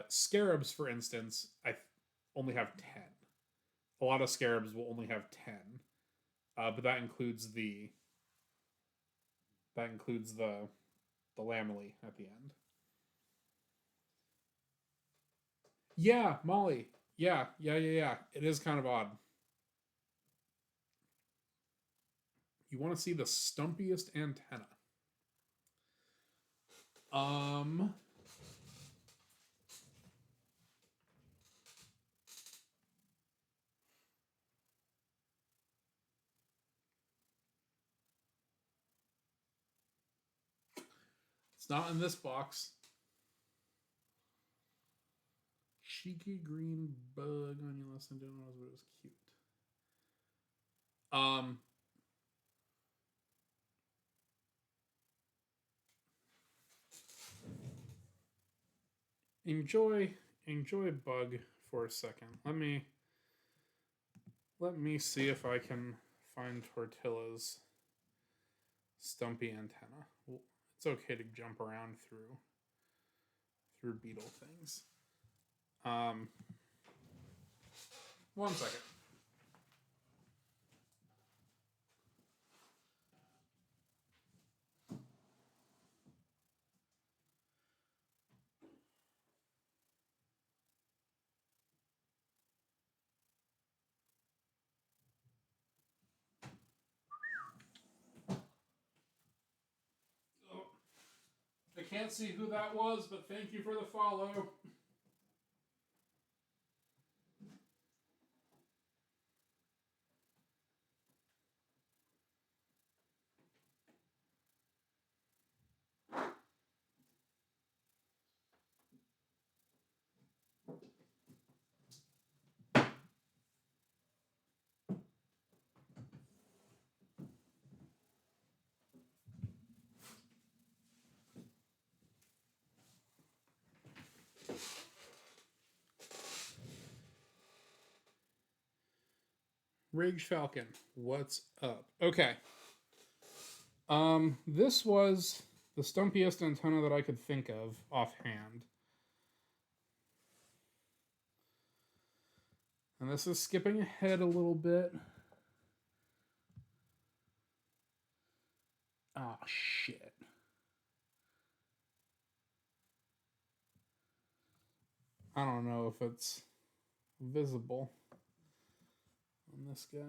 scarabs, for instance, only have 10. A lot of scarabs will only have 10. But that includes the lamellae at the end. Yeah, Molly. Yeah. It is kind of odd. You want to see the stumpiest antenna? Um, it's not in this box. Cheeky green bug on your list and didn't realize it was cute. Um, enjoy bug for a second. Let me see if I can find Tortilla's stumpy antenna. Well, it's okay to jump around through beetle things. One second. Oh, I can't see who that was, but thank you for the follow. Rage Falcon, what's up? Okay. This was the stumpiest antenna that I could think of offhand. And this is skipping ahead a little bit. Oh, shit. I don't know if it's visible on this guy.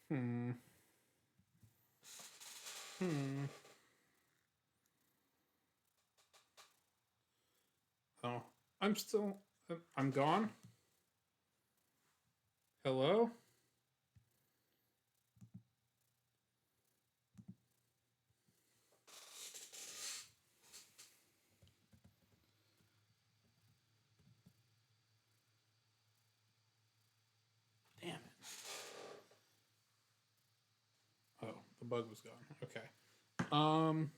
Hmm. Oh, I'm gone. Hello? Damn it. Oh, the bug was gone. Okay. Um,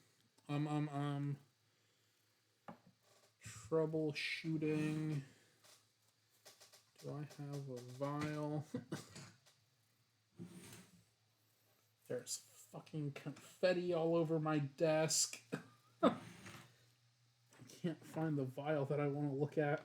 troubleshooting. Do I have a vial? There's fucking confetti all over my desk. I can't find the vial that I want to look at.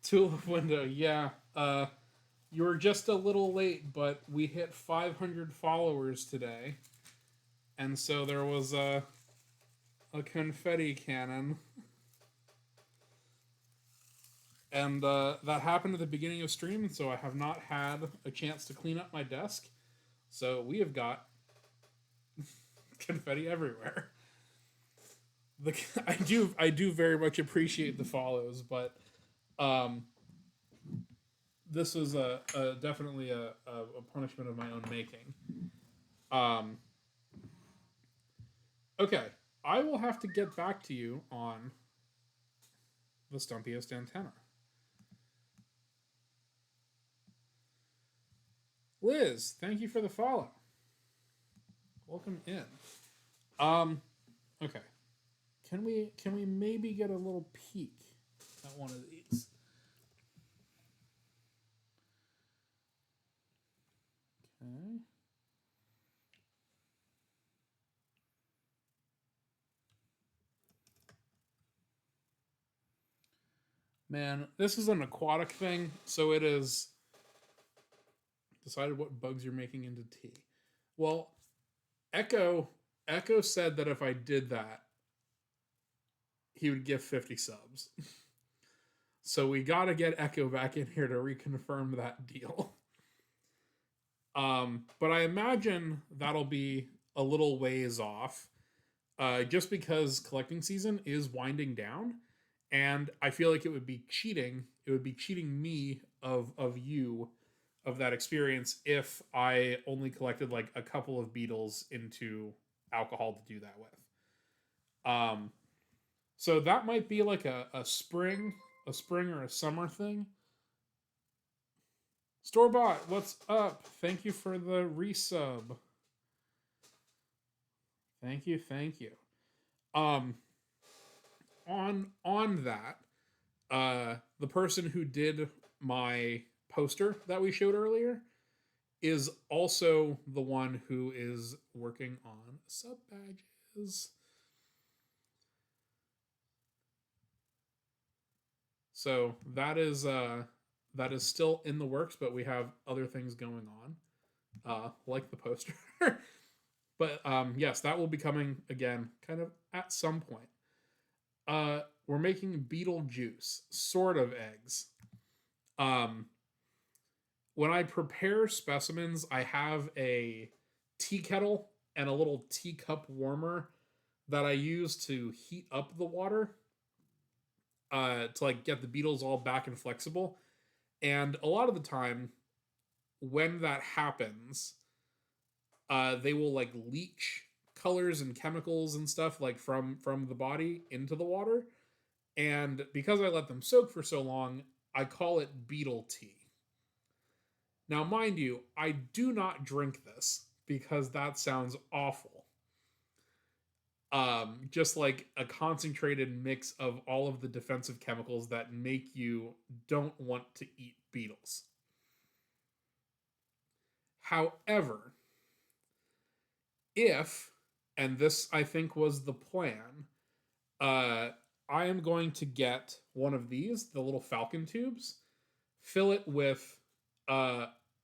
Tulip window, yeah. You were just a little late, but we hit 500 followers today, and so there was a confetti cannon, and that happened at the beginning of stream. So I have not had a chance to clean up my desk. So we have got confetti everywhere. The, I do very much appreciate the follows, but um, this was definitely a punishment of my own making. Um, okay, I will have to get back to you on the stumpiest antenna. Liz, thank you for the follow. Welcome in. Um, okay. Can we maybe get a little peek at one of these? Okay. Man, this is an aquatic thing, so it is decided what bugs you're making into tea. Well, Echo Echo said that if I did that, he would give 50 subs. So we got to get Echo back in here to reconfirm that deal. But I imagine that'll be a little ways off, just because collecting season is winding down, and I feel like it would be cheating. It would be cheating me of you of that experience if I only collected like a couple of beetles into alcohol to do that with. Um, so that might be like a spring or a summer thing. Store bought, what's up? Thank you for the resub. Thank you, thank you. Um, on that, the person who did my poster that we showed earlier is also the one who is working on sub badges. So that is still in the works, but we have other things going on, like the poster. But yes, that will be coming again, kind of at some point. We're making beetle juice, sort of eggs. Um, when I prepare specimens, I have a tea kettle and a little teacup warmer that I use to heat up the water, to like get the beetles all back and flexible. And a lot of the time, when that happens, they will like leach colors and chemicals and stuff like from the body into the water. And because I let them soak for so long, I call it beetle tea. Now, mind you, I do not drink this because that sounds awful. Just like a concentrated mix of all of the defensive chemicals that make you don't want to eat beetles. However, if, and this I think was the plan, uh, I am going to get one of these, the little falcon tubes, fill it with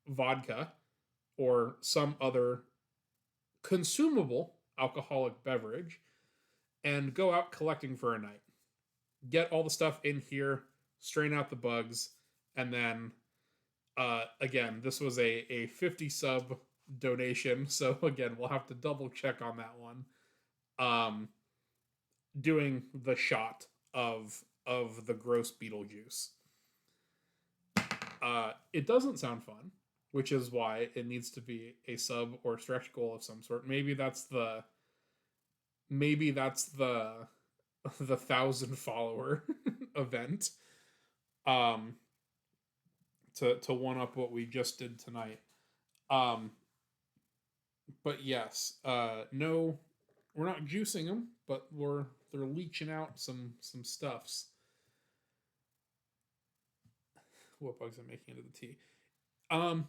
vodka or some other consumable alcoholic beverage, and go out collecting for a night. Get all the stuff in here, strain out the bugs, and then again, this was a 50 sub donation, so again, we'll have to double check on that one. Um, doing the shot of the gross beetle juice. It doesn't sound fun, which is why it needs to be a sub or stretch goal of some sort. Maybe that's the the 1,000 follower event. Um, to one up what we just did tonight. Um, but yes, no, we're not juicing them, but they're leaching out some stuffs. What bugs I'm making into the tea? Um,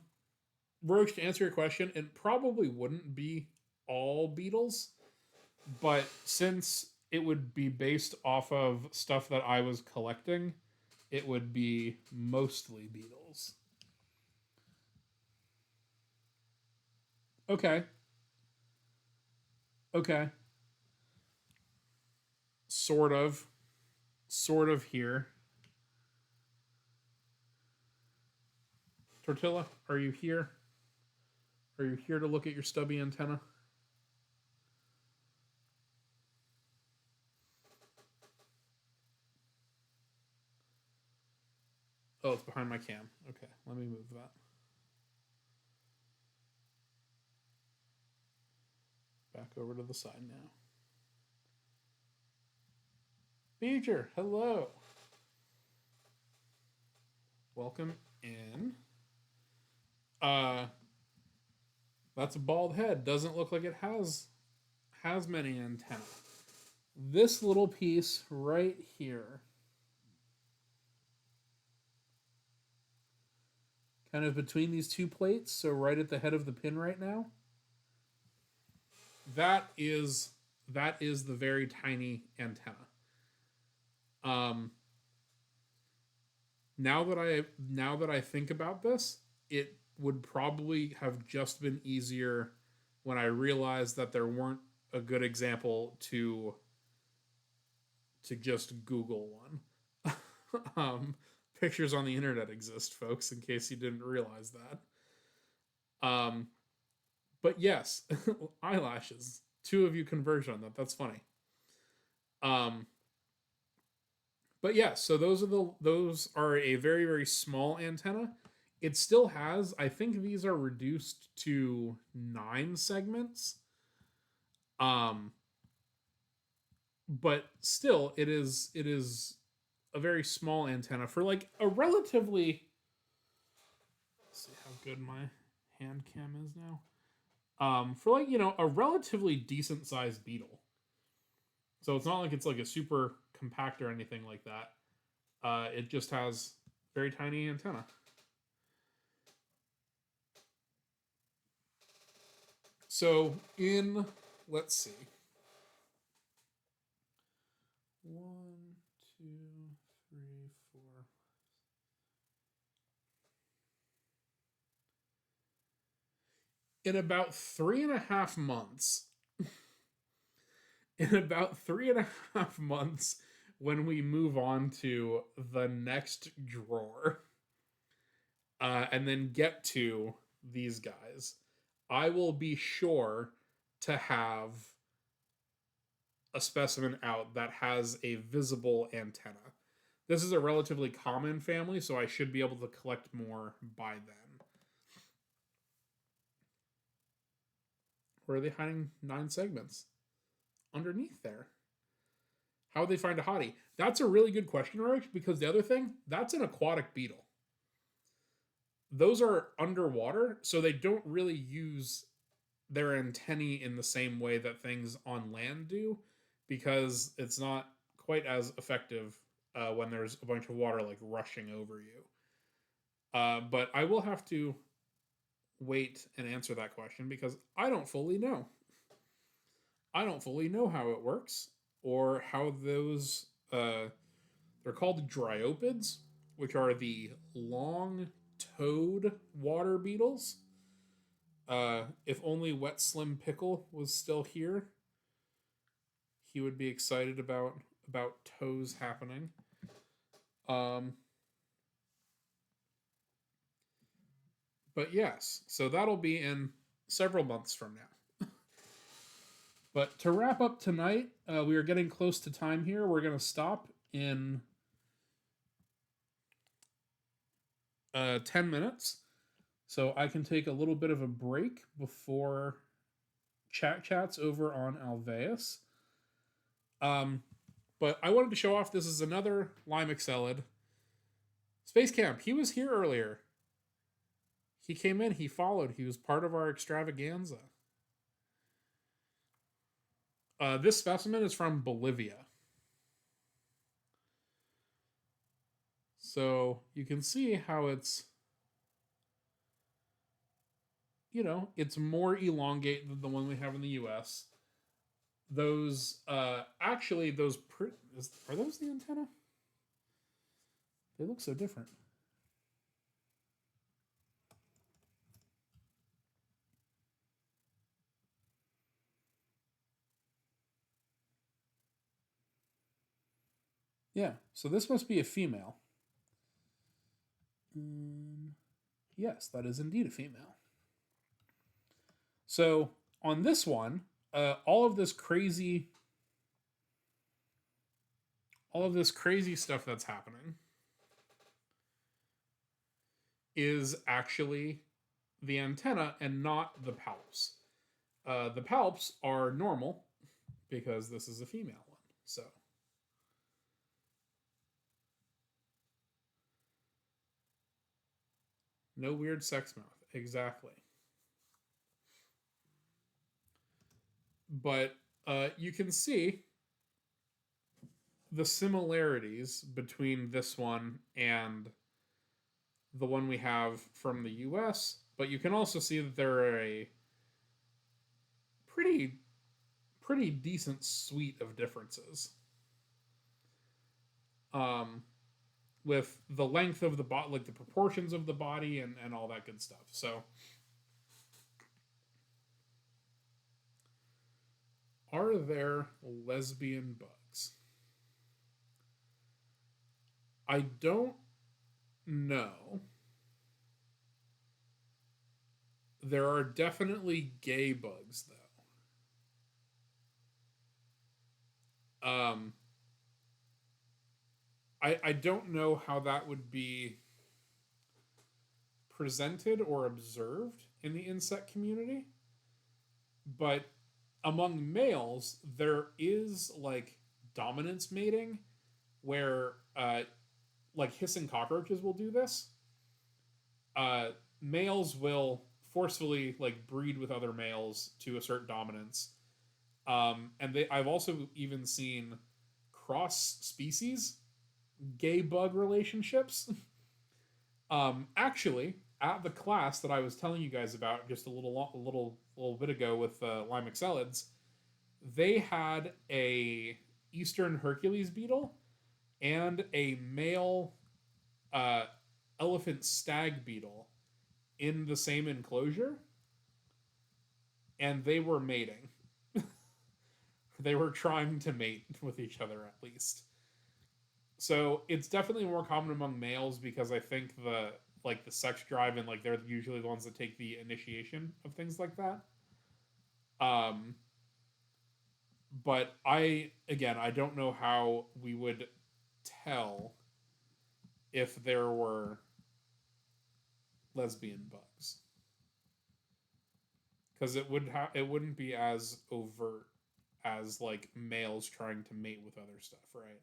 Roach, to answer your question, it probably wouldn't be all beetles, but since it would be based off of stuff that I was collecting, it would be mostly beetles. Okay. Okay. Sort of. Sort of here. Tortilla, are you here? Are you here to look at your stubby antenna? Oh, it's behind my cam. Okay, let me move that. Back over to the side now. Beecher, hello. Welcome in. Uh, that's a bald head. Doesn't look like it has many antennae. This little piece right here, kind of between these two plates, so right at the head of the pin right now, that is the very tiny antenna. Um, now that I think about this, it would probably have just been easier when I realized that there weren't a good example to just Google one. Pictures on the internet exist, folks, in case you didn't realize that. But yes, eyelashes. Two of you converge on that. That's funny. Um, but yeah, so those are a very very small antenna. It still has. I think these are reduced to 9 segments. Um, but still, it is a very small antenna for like a relatively. Let's see how good my hand cam is now. For like a relatively decent sized beetle. So it's not like it's like a super compact or anything like that. It just has very tiny antenna. So let's see, 1, 2, 3, 4. In about 3.5 months, in about 3.5 months, when we move on to the next drawer, and then get to these guys, I will be sure to have a specimen out that has a visible antenna. This is a relatively common family, so I should be able to collect more by then. Where are they hiding 9 segments? Underneath there. How would they find a hottie? That's a really good question, Roach, because the other thing, that's an aquatic beetle. Those are underwater, so they don't really use their antennae in the same way that things on land do, because it's not quite as effective when there's a bunch of water like rushing over you. But I will have to wait and answer that question because I don't fully know. I don't fully know how it works or how those they're called dryopids, which are the long-toed water beetles. If only Wet Slim Pickle was still here, he would be excited about toes happening. But yes, so that'll be in several months from now. But to wrap up tonight, we are getting close to time here. We're going to stop in 10 minutes. So I can take a little bit of a break before chat chats over on Alveus. But I wanted to show off this is another Limexcelid. Space Camp, he was here earlier. He came in, he followed, he was part of our extravaganza. This specimen is from Bolivia. So you can see how it's, it's more elongate than the one we have in the US. Those, actually, are those the antenna? They look so different. Yeah, so this must be a female. Yes, that is indeed a female. So on this one, all of this crazy, stuff that's happening is actually the antenna and not the palps. The palps are normal because this is a female one. So no weird sex mouth. Exactly. But you can see the similarities between this one and the one we have from the US, but you can also see that there are a pretty decent suite of differences. Um, with the length of the body, like the proportions of the body, and all that good stuff. So, are there lesbian bugs? I don't know. There are definitely gay bugs, though. I don't know how that would be presented or observed in the insect community, but among males, there is like dominance mating where like hissing cockroaches will do this. Uh, Males will forcefully like breed with other males to assert dominance. And I've also even seen cross species gay bug relationships. Actually, at the class that I was telling you guys about just a little bit ago with Lime Excelids, they had a Eastern Hercules beetle and a male uh, elephant stag beetle in the same enclosure, and they were mating. They were trying to mate with each other at least. So it's definitely more common among males because I think the sex drive and like they're usually the ones that take the initiation of things like that. Um, but I don't know how we would tell if there were lesbian bugs because it wouldn't be as overt as like males trying to mate with other stuff, right?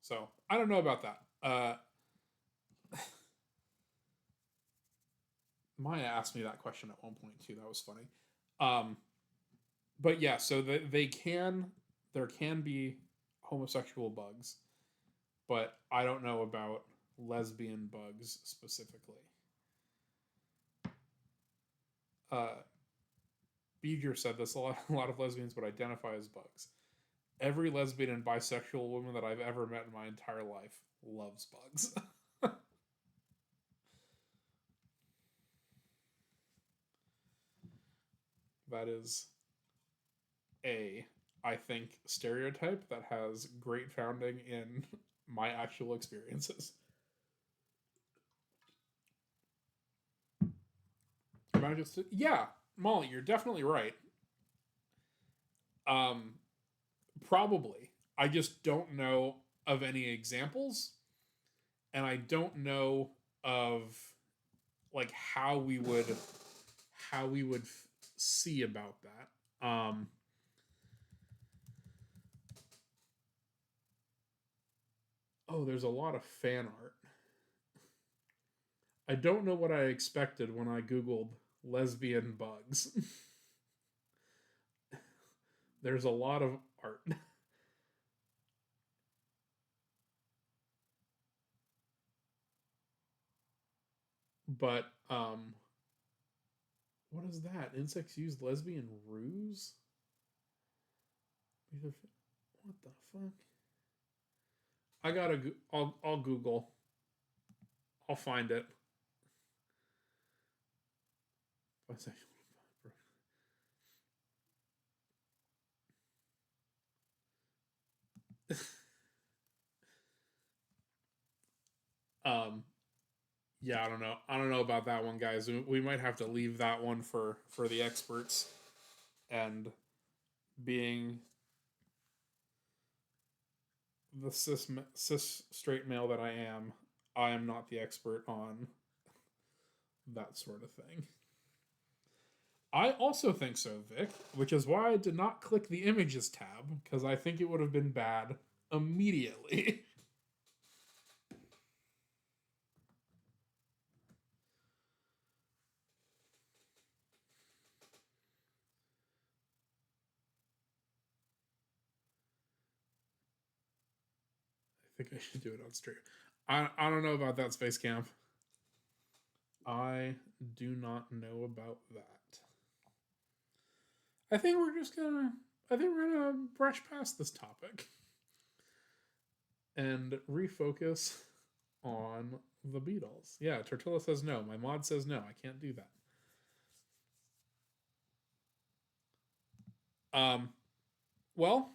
So I don't know about that. Maya asked me that question at one point too. That was funny. Um, but yeah, so there can be homosexual bugs, but I don't know about lesbian bugs specifically. Uh, Beeger said this a lot of lesbians would identify as bugs. Every lesbian and bisexual woman that I've ever met in my entire life loves bugs. That is a, I think, stereotype that has great founding in my actual experiences. Yeah, Molly, you're definitely right. Um, Probably. I just don't know of any examples, and I don't know of like how we would see about that. Oh, there's a lot of fan art. I don't know what I expected when I googled lesbian bugs. There's a lot of art. But what is that? Insects use lesbian ruse? What the fuck? I gotta. I'll Google. I'll find it. um. Yeah, I don't know. I don't know about that one, guys. We might have to leave that one for the experts. And being the cis straight male that I am not the expert on that sort of thing. I also think so, Vic, which is why I did not click the images tab, because I think it would have been bad immediately. I think I should do it on stream. I don't know about that, Space Camp. I do not know about that. I think we're just gonna. I think we're gonna brush past this topic and refocus on the Beatles. Yeah, Tortilla says no. My mod says no. I can't do that. Um, well,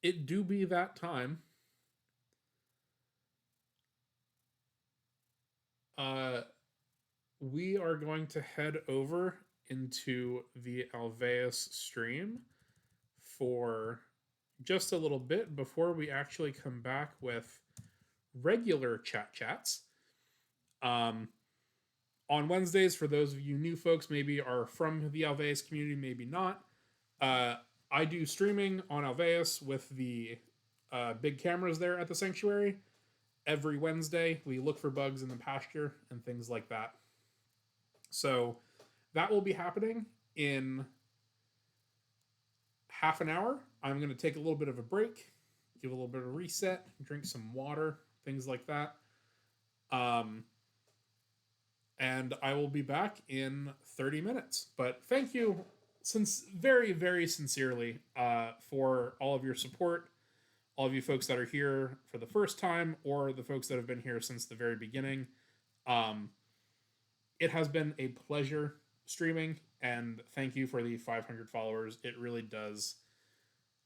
it do be that time. Uh, we are going to head over into the Alveus stream for just a little bit before we actually come back with regular chat chats. Um, on Wednesdays, for those of you new folks, maybe are from the Alveus community, maybe not. Uh, I do streaming on Alveus with the big cameras there at the sanctuary. Every Wednesday, we look for bugs in the pasture and things like that. So that will be happening in half an hour. I'm going to take a little bit of a break, give a little bit of a reset, drink some water, things like that. Um, and I will be back in 30 minutes. But thank you, since very, very sincerely, for all of your support, all of you folks that are here for the first time, or the folks that have been here since the very beginning. Um, it has been a pleasure streaming, and thank you for the 500 followers. It really does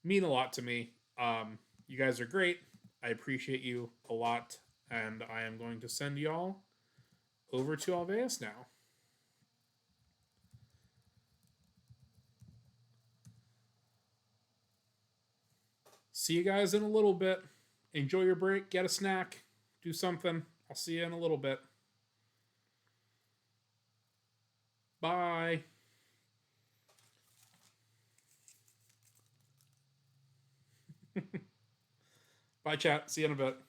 mean a lot to me. You guys are great. I appreciate you a lot, and I am going to send y'all over to Alveus now. See you guys in a little bit. Enjoy your break, get a snack, do something. I'll see you in a little bit. Bye. Bye, chat. See you in a bit.